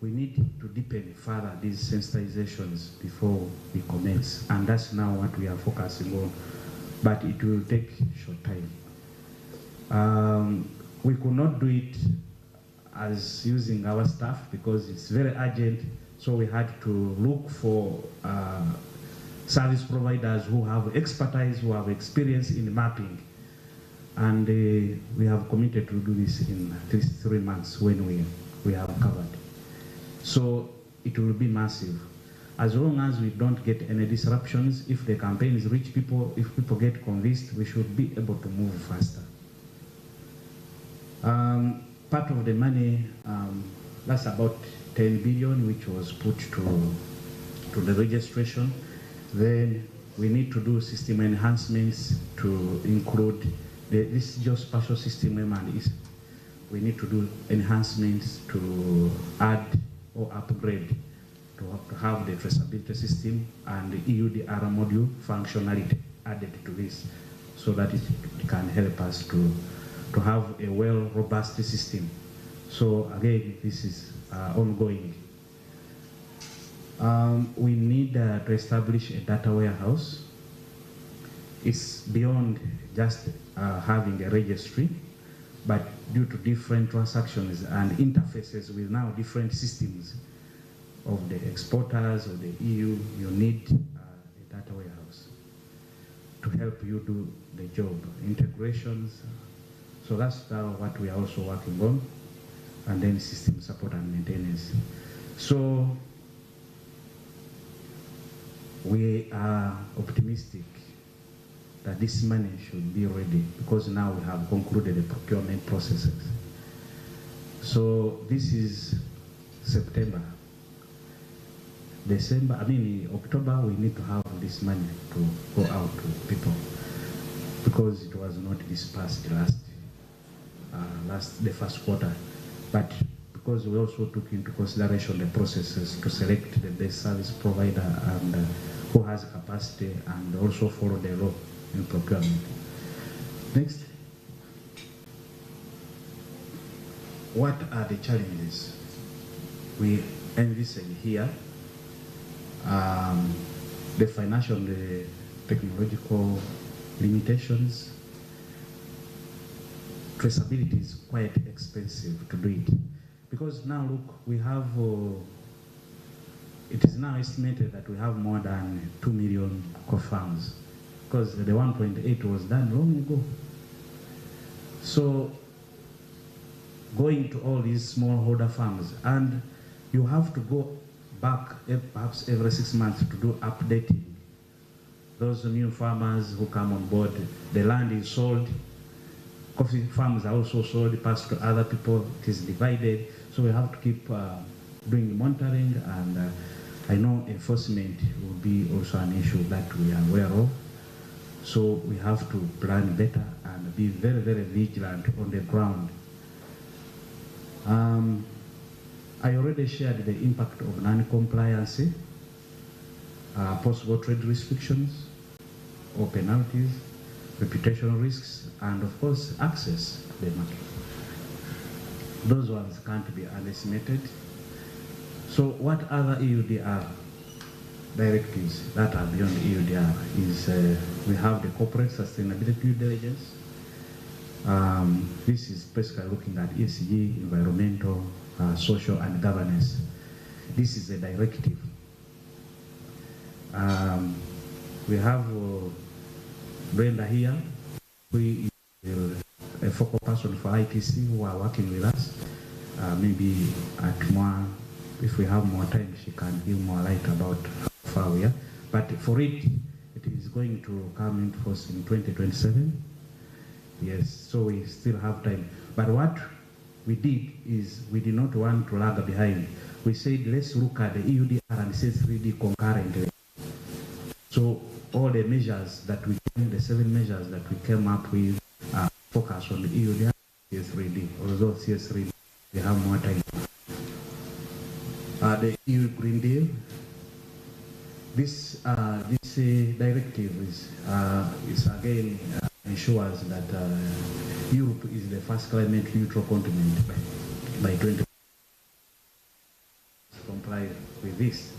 we need to deepen further these sensitizations before we commence. And that's now what we are focusing on. But it will take short time. We could not do it as using our staff because it's very urgent. So we had to look for service providers who have expertise, who have experience in mapping. And we have committed to do this in at least 3 months when we have covered. So it will be massive. As long as we don't get any disruptions, if the campaigns reach people, if people get convinced, we should be able to move faster. Part of the money, that's about 10 billion, which was put to the registration. Then we need to do system enhancements to include this geospatial system M&Es. We need to do enhancements to add or upgrade to have the traceability system and the EUDR module functionality added to this, so that it can help us to have a robust system. So again, this is ongoing. We need to establish a data warehouse. It's beyond just having a registry, but due to different transactions and interfaces with now different systems of the exporters of the EU, you need a data warehouse to help you do the job, integrations. So that's now what we are also working on, and then system support and maintenance. So we are optimistic that this money should be ready because now we have concluded the procurement processes. So this is September. December, October, we need to have this money to go out to people because it was not dispersed the first quarter. But because we also took into consideration the processes to select the best service provider and who has capacity and also follow the law in procurement. Next. What are the challenges we envisage here? The financial and the technological limitations. Traceability is quite expensive to do it because now look, we have it is now estimated that we have more than 2 million co-farms because the 1.8 was done long ago. So going to all these smallholder farms, and you have to go back perhaps every 6 months to do updating. Those new farmers who come on board, the land is sold, coffee farms are also sold, passed to other people, it is divided. So we have to keep doing monitoring, and I know enforcement will be also an issue that we are aware of. So we have to plan better and be very, very vigilant on the ground. I already shared the impact of non-compliance, possible trade restrictions or penalties, reputational risks, and of course access to the market. Those ones can't be underestimated. So what other EUDR directives that are beyond EUDR is we have the corporate sustainability due diligence. This is basically looking at ESG, environmental, social, and governance. This is a directive. We have Brenda here, who is a focal person for ITC who are working with us. Maybe at more, if we have more time, she can give more light about how far we are. But for it, it is going to come into force in 2027. Yes, so we still have time. But what we did is we did not want to lag behind. We said, let's look at the EUDR and CS3D concurrently. So all the measures that we came, the 7 measures that we came up with, focus on the EUDR, CS3D. Although CS3D, we have more time. The EU Green Deal. This directive is again ensures that Europe is the first climate neutral continent by 2020. Comply with this.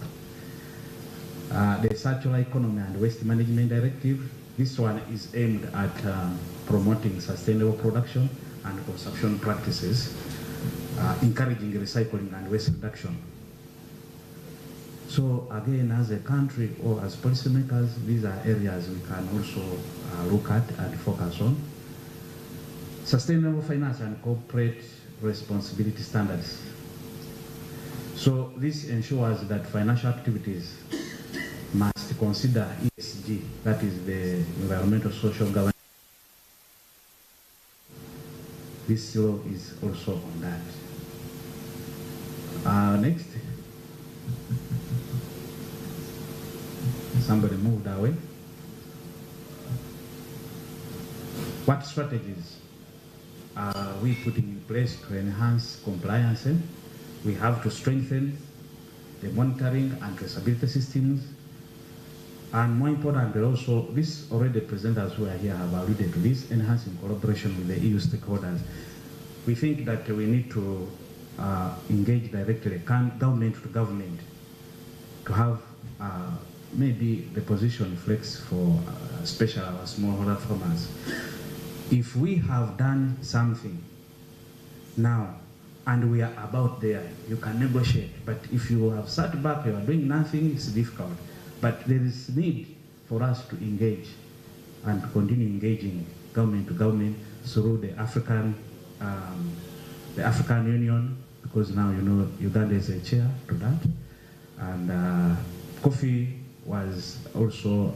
The circular economy and waste management directive. This one is aimed at promoting sustainable production and consumption practices, encouraging recycling and waste reduction. So again, as a country or as policymakers, these are areas we can also look at and focus on. Sustainable finance and corporate responsibility standards. So this ensures that financial activities must consider ESG, that is the environmental social governance. This law is also on that. Next. Somebody moved away. What strategies are we putting in place to enhance compliance? We have to strengthen the monitoring and traceability systems. And more importantly also, this already presenters who are here have alluded to this, enhancing collaboration with the EU stakeholders. We think that we need to engage directly, government to government, to have maybe the position flex for especially our smallholder farmers. If we have done something now, and we are about there. You can negotiate, but if you have sat back, you are doing nothing, it's difficult. But there is need for us to engage and continue engaging government to government through the African Union, because now you know Uganda is a chair to that, and coffee was also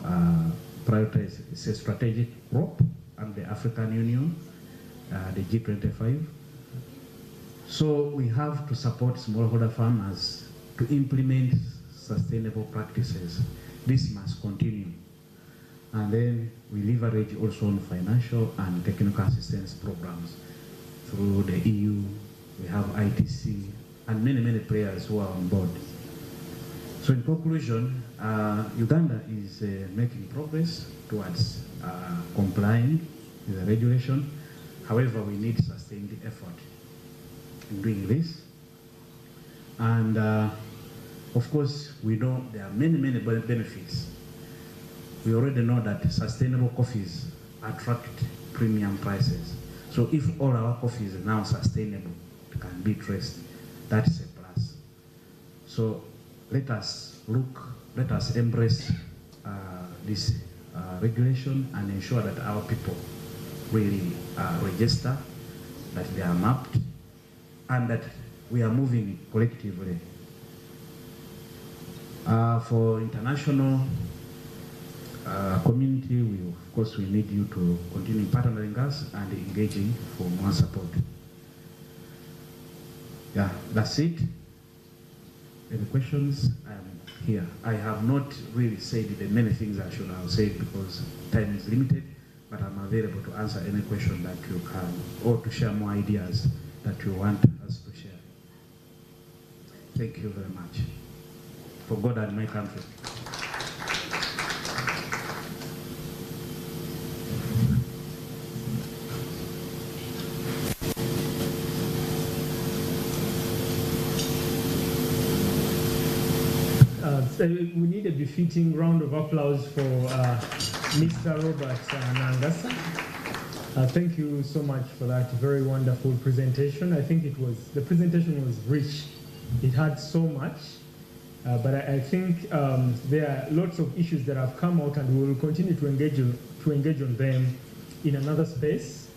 prioritized. It's a strategic crop, and the African Union, the G25. So we have to support smallholder farmers to implement sustainable practices. This must continue. And then we leverage also on financial and technical assistance programs through the EU. We have ITC and many players who are on board. So in conclusion, Uganda is making progress towards complying with the regulation. However, we need sustained effort in doing this. And of course, we know there are many benefits. We already know that sustainable coffees attract premium prices. So if all our coffees are now sustainable, it can be traced, that's a plus. So let us embrace this regulation and ensure that our people really register, that they are mapped, and that we are moving collectively. For international community, of course, we need you to continue partnering us and engaging for more support. Yeah, that's it. Any questions? I'm here. I have not really said the many things I should have said because time is limited, but I'm available to answer any question that you can, or to share more ideas that you want us to share. Thank you very much. For God and my country. So we need a befitting round of applause for Mr. Robert Nangasa. Thank you so much for that very wonderful presentation. I think the presentation was rich. It had so much, but I think there are lots of issues that have come out, and we will continue to engage on them in another space.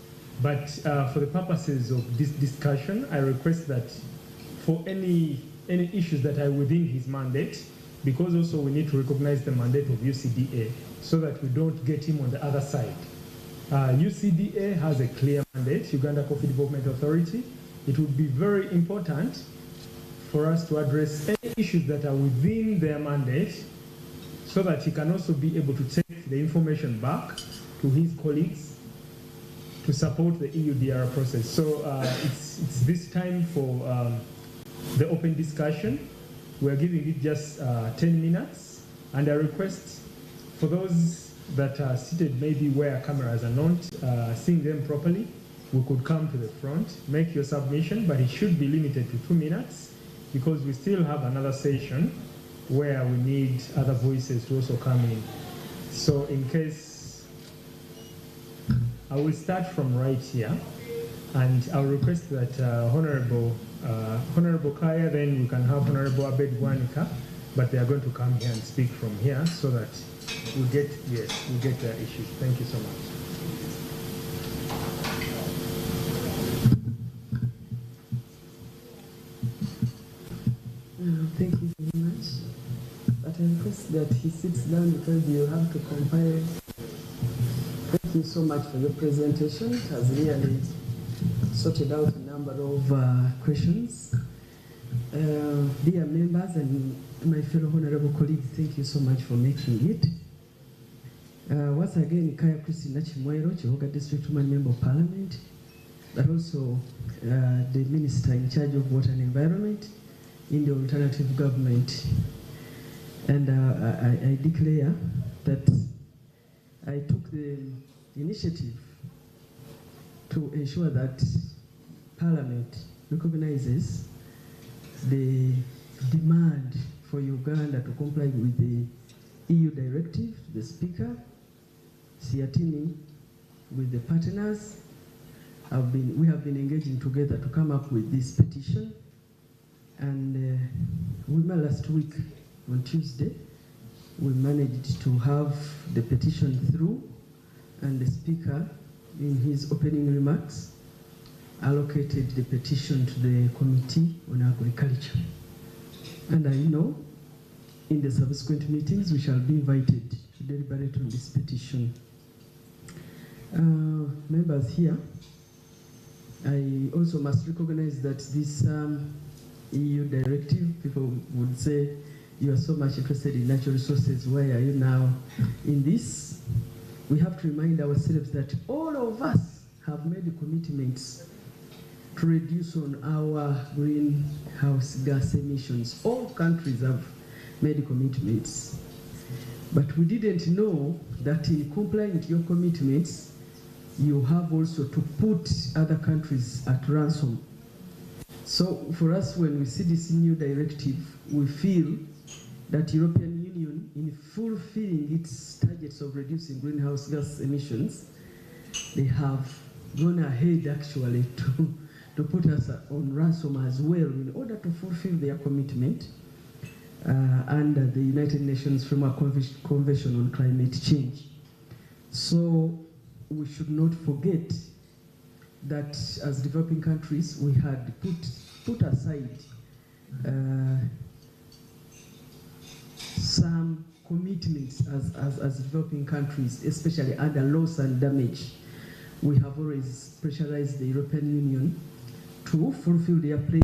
But for the purposes of this discussion, I request that for any issues that are within his mandate, because also we need to recognize the mandate of UCDA so that we don't get him on the other side. UCDA has a clear mandate, Uganda Coffee Development Authority. It would be very important for us to address any issues that are within their mandate so that he can also be able to take the information back to his colleagues to support the EUDR process. So it's this time for the open discussion. We're giving it just 10 minutes, and I request for those that are seated maybe where cameras are not seeing them properly, we could come to the front, make your submission, but it should be limited to 2 minutes because we still have another session where we need other voices to also come in. So in case, I will start from right here, and I'll request that Honorable Kaya, then you can have Honorable Abed Wanika, but they are going to come here and speak from here so that we get their issues. Thank you so much. Thank you very much. But I request that he sits down because you have to compile. Thank you so much for your presentation. It has really sorted out a number of questions. Dear members and my fellow honorable colleagues, thank you so much for making it. Once again, Kaya Christina Chimwero, Chihoga District Woman Member of Parliament, but also the Minister in charge of Water and Environment in the alternative government. And I declare that I took the initiative to ensure that Parliament recognizes the demand for Uganda to comply with the EU directive, the Speaker, Seatini with the partners, we have been engaging together to come up with this petition. And we met last week on Tuesday. We managed to have the petition through, and the Speaker, in his opening remarks, allocated the petition to the Committee on Agriculture. And I know in the subsequent meetings we shall be invited to deliberate on this petition. Members here, I also must recognize that this EU directive, people would say, you are so much interested in natural resources, why are you now in this? We have to remind ourselves that all of us have made commitments to reduce on our greenhouse gas emissions. All countries have made commitments. But we didn't know that in complying with your commitments, you have also to put other countries at ransom. So for us, when we see this new directive, we feel that European Union, in fulfilling its targets of reducing greenhouse gas emissions, they have gone ahead actually to put us on ransom as well in order to fulfill their commitment under the United Nations Framework Convention on Climate Change. So we should not forget that as developing countries, we had put aside some commitments as developing countries, especially under loss and damage. We have always pressurized the European Union to fulfill their place.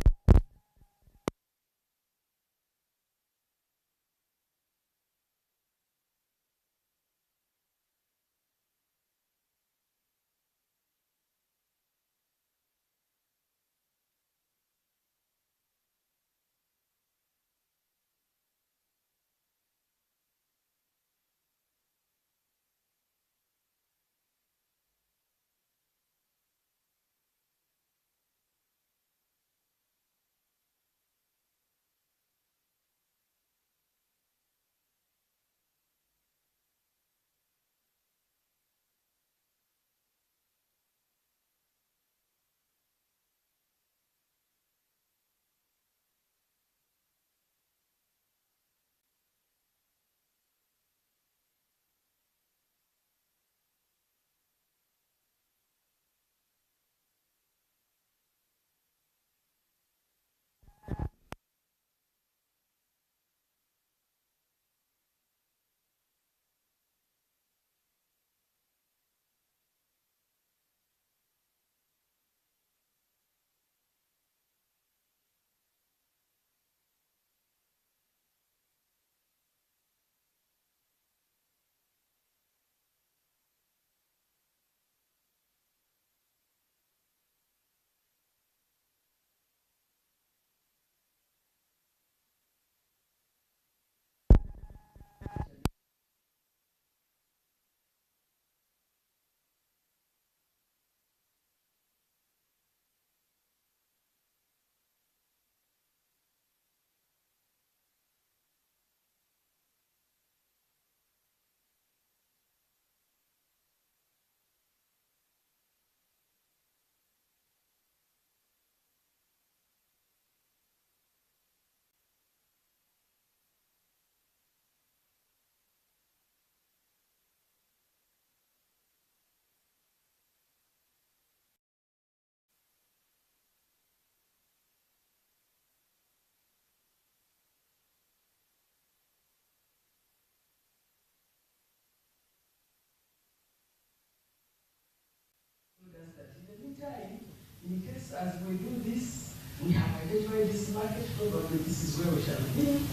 In case as we do this, we have identified this market, probably this is where we shall be.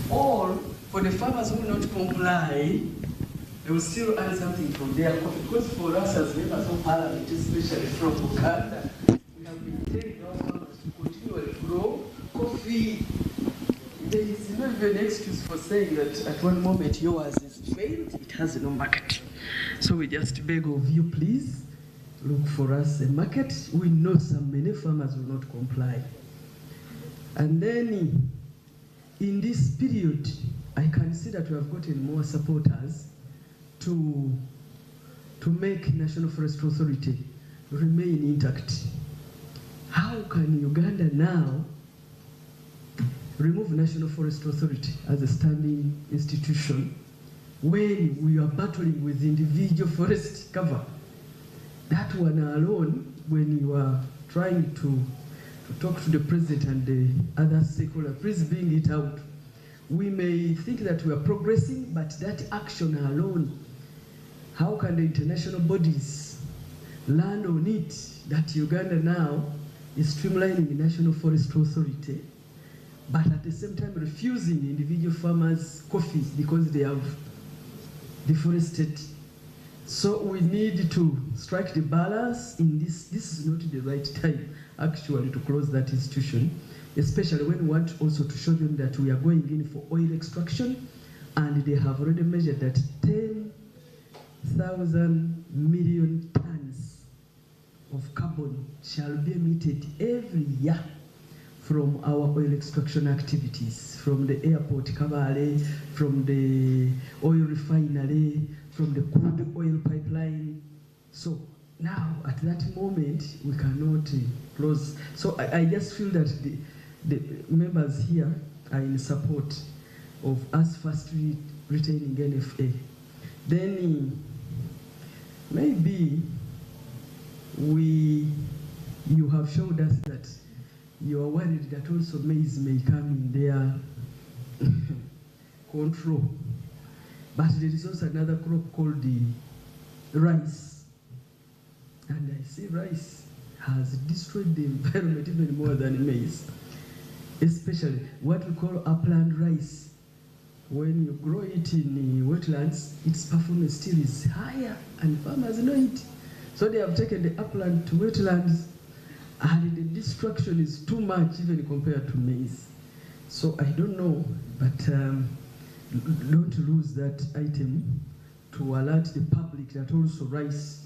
Or for the farmers who will not comply, they will still earn something from their coffee. Because for us as members of Parliament, especially from Uganda, we have been telling our farmers to continually grow coffee. There is no even an excuse for saying that at one moment yours is failed, it has no market. So we just beg of you, please, look for us a market. We know many farmers will not comply. And then in this period, I can see that we have gotten more supporters to make National Forestry Authority remain intact. How can Uganda now remove National Forest Authority as a standing institution when we are battling with individual forest cover? That one alone, when you are trying to talk to the president and the other stakeholders, please bring it out. We may think that we are progressing, but that action alone, how can the international bodies learn on it that Uganda now is streamlining the National Forest Authority, but at the same time refusing individual farmers coffee because they have deforested? So we need to strike the balance in this. This is not the right time actually to close that institution, especially when we want also to show them that we are going in for oil extraction, and they have already measured that 10,000 million tons of carbon shall be emitted every year from our oil extraction activities, from the airport Kabale, from the oil refinery, from the crude oil pipeline. So now, at that moment, we cannot close. So I just feel that the members here are in support of us firstly retaining NFA. Then maybe you have showed us that you are worried that also maize may come in their control. But there is also another crop called the rice. And I see rice has destroyed the environment even more than maize, especially what we call upland rice. When you grow it in wetlands, its performance still is higher, and farmers know it. So they have taken the upland to wetlands, and the destruction is too much even compared to maize. So I don't know, but don't lose that item to alert the public that also rice.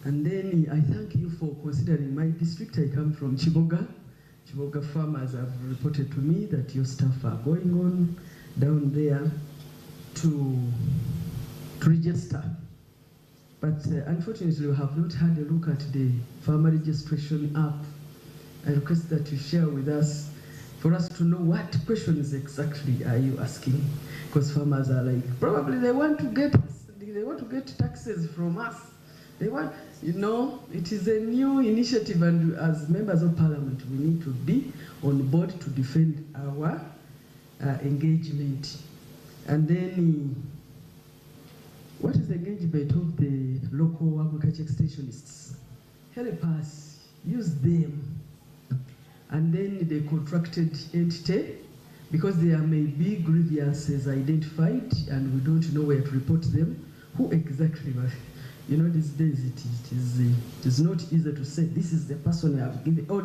And then I thank you for considering my district. I come from Chiboga. Chiboga farmers have reported to me that your staff are going on down there to register. But unfortunately, we have not had a look at the farmer registration app. I request that you share with us for us to know what questions exactly are you asking, because farmers are like, probably they want to get taxes from us. They want, it is a new initiative, and as members of parliament, we need to be on board to defend our engagement. And then, what is the engagement of the local agriculture extensionists? Help us, use them. And then the contracted entity, because there may be grievances identified and we don't know where to report them, who exactly were. These days it is not easy to say, this is the person I have given. Oh,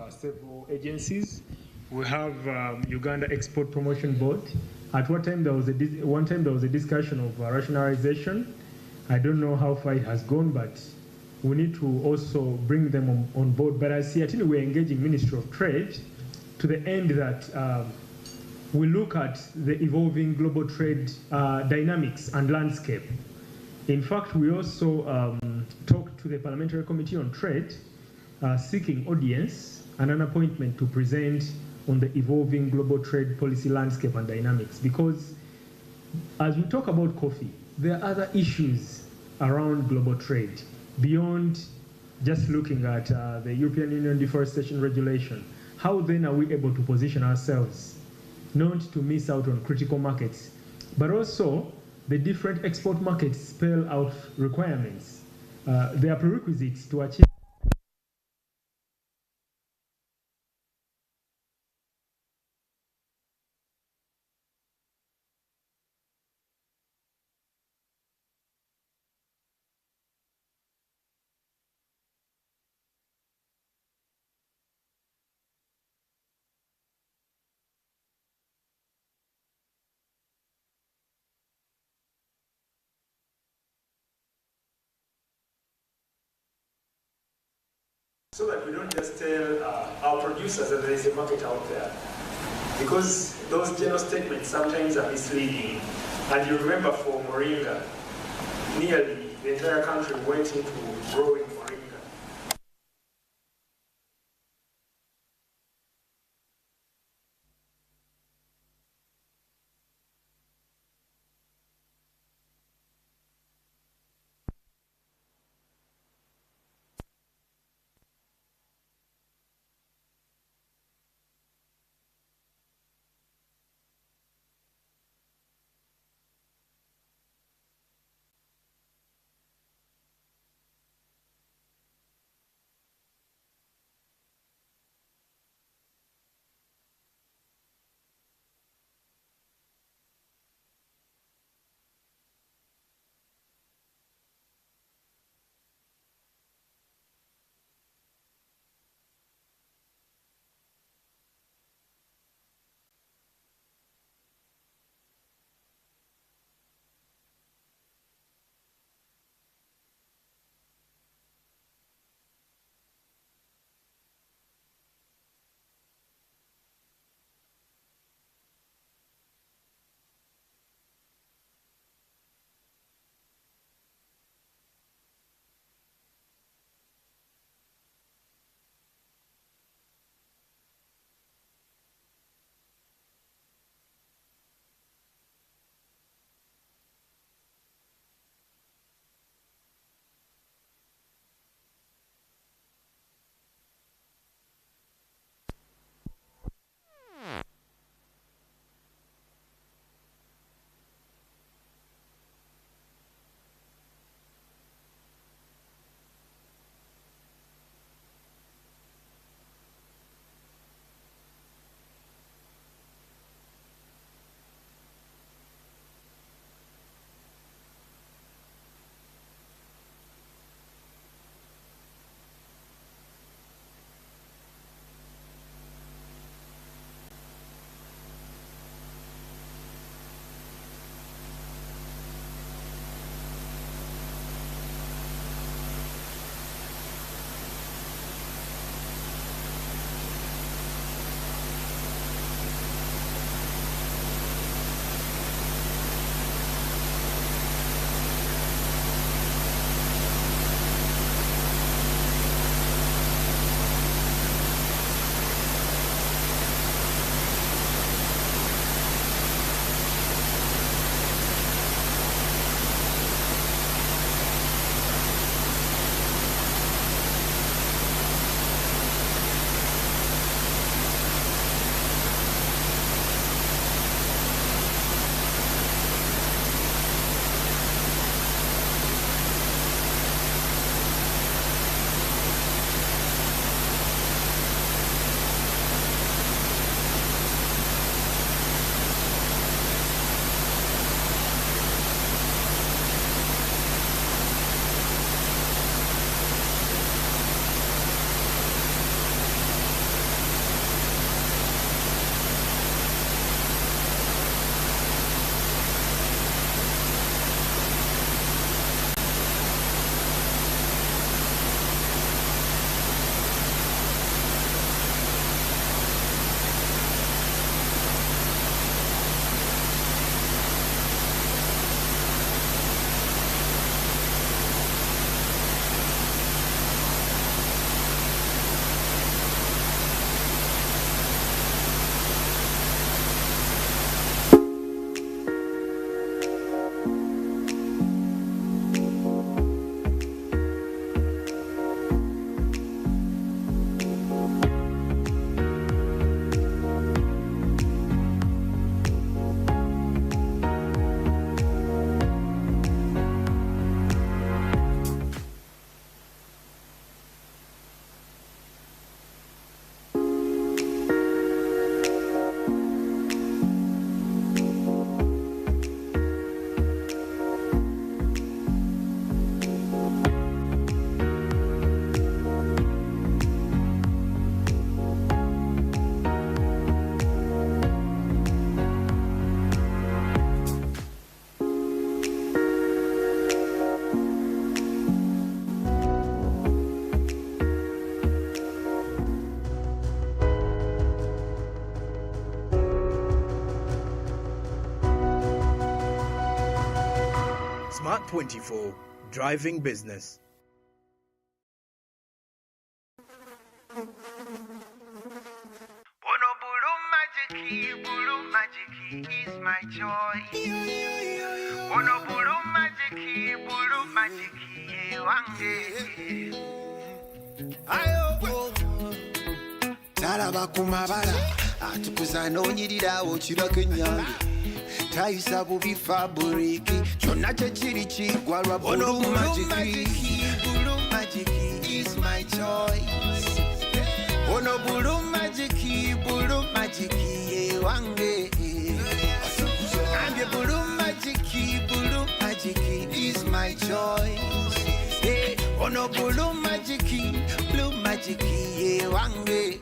several agencies. We have Uganda Export Promotion Board. At one time there was a discussion of rationalization. I don't know how far it has gone, but we need to also bring them on board. But as Seatini, we're engaging Ministry of Trade to the end that we look at the evolving global trade dynamics and landscape. In fact, we also talked to the Parliamentary Committee on Trade, seeking audience and an appointment to present on the evolving global trade policy landscape and dynamics. Because as we talk about coffee, there are other issues around global trade beyond just looking at the European Union Deforestation Regulation. How then are we able to position ourselves not to miss out on critical markets, but also the different export markets spell out requirements. There are prerequisites to achieve so that we don't just tell our producers that there is a market out there. Because those general statements sometimes are misleading. And you remember for moringa, nearly the entire country went into growing moringa. Smart 24, driving business. Bulu magic is my joy. Ono bulu magic wange. Ayo, talaba ku mabala atukuza n'onyirirawo kirako ennyange tayisa bubi faburiki kyonna kyekiri kiggwa lwa bulu magiki. Bulu magic is my choice. Ono bulu magic ye wange. Ambye bulu magic is my choice. Hey, ono bulu magic ye wange.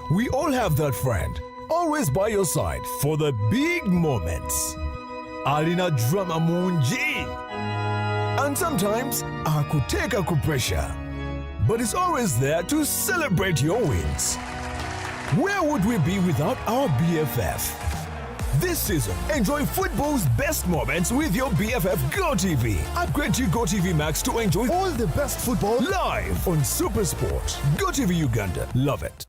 We all have that friend, always by your side for the big moments. Alina drama munji. And sometimes akuteka kupressure. But it's always there to celebrate your wins. Where would we be without our BFF? This season, enjoy football's best moments with your BFF GoTV. Upgrade to GoTV Max to enjoy all the best football live on Super Sport. GoTV Uganda. Love it.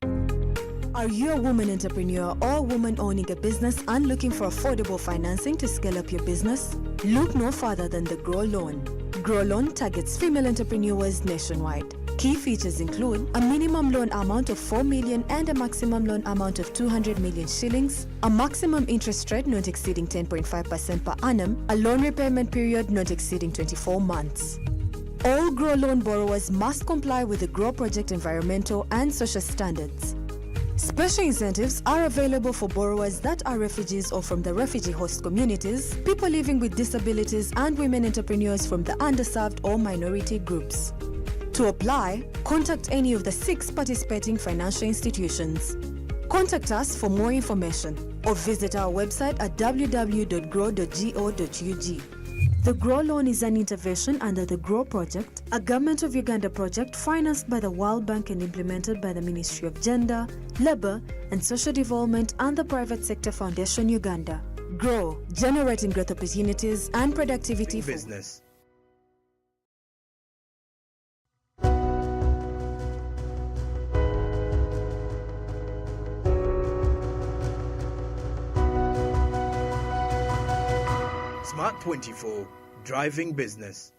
Are you a woman entrepreneur or woman owning a business and looking for affordable financing to scale up your business? Look no further than the Grow Loan. Grow Loan targets female entrepreneurs nationwide. Key features include a minimum loan amount of 4 million and a maximum loan amount of 200 million shillings, a maximum interest rate not exceeding 10.5% per annum, a loan repayment period not exceeding 24 months. All Grow Loan borrowers must comply with the Grow Project environmental and social standards. Special incentives are available for borrowers that are refugees or from the refugee host communities, people living with disabilities, and women entrepreneurs from the underserved or minority groups. To apply, contact any of the 6 participating financial institutions. Contact us for more information or visit our website at www.grow.go.ug. The Grow Loan is an intervention under the Grow Project, a Government of Uganda project financed by the World Bank and implemented by the Ministry of Gender, Labour and Social Development and the Private Sector Foundation Uganda. Grow, generating growth opportunities and productivity for business. Smart 24, driving business.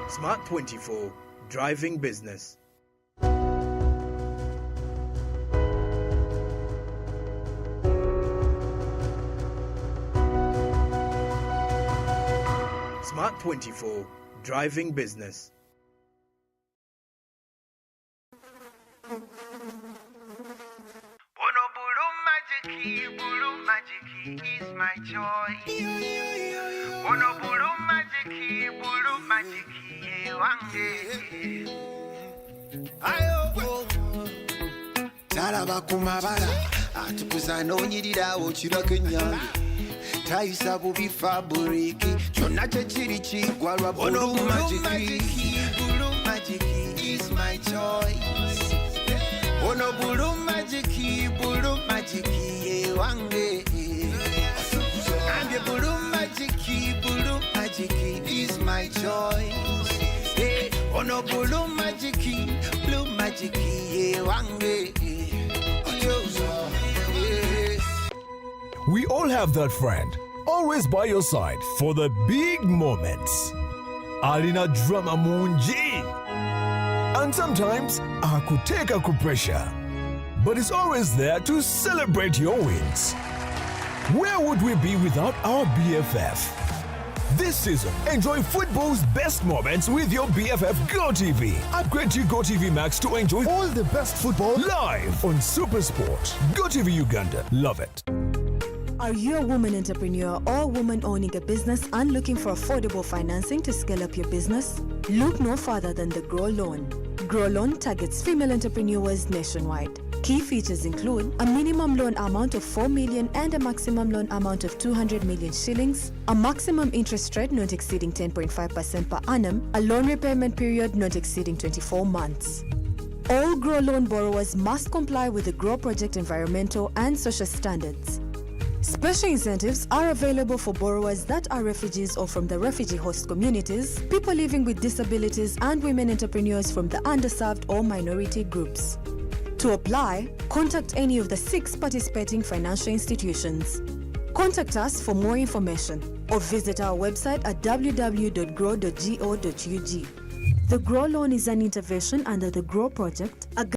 Smart 24, driving business. Smart 24, driving business. Ono bulu magic is my joy. Ono bulu magic ye wange. Ayo, talaba ku mabala atukuza n'onyirirawo kirako ennyange tayisa bubi faburiki kyonna kyekiri kiggwa lwa bulu magiki. bulu magic is my choice. Ono bulu magic ye wange. Ambye bulu magic is my choice. Hey, ono bulu magic ye wange. We all have that friend, always by your side for the big moments. Alina drama munji. And sometimes akuteka kupressure. But it's always there to celebrate your wins. Where would we be without our BFF? This season, enjoy football's best moments with your BFF GoTV. Upgrade to GoTV Max to enjoy all the best football live on Super Sport. GoTV Uganda. Love it. Are you a woman entrepreneur or woman owning a business and looking for affordable financing to scale up your business? Look no further than the Grow Loan. Grow Loan targets female entrepreneurs nationwide. Key features include a minimum loan amount of 4 million and a maximum loan amount of 200 million shillings, a maximum interest rate not exceeding 10.5% per annum, a loan repayment period not exceeding 24 months. All GROW loan borrowers must comply with the GROW project environmental and social standards. Special incentives are available for borrowers that are refugees or from the refugee host communities, people living with disabilities, and women entrepreneurs from the underserved or minority groups. To apply, contact any of the 6 participating financial institutions. Contact us for more information or visit our website at www.grow.go.ug. The GROW loan is an intervention under the GROW project, a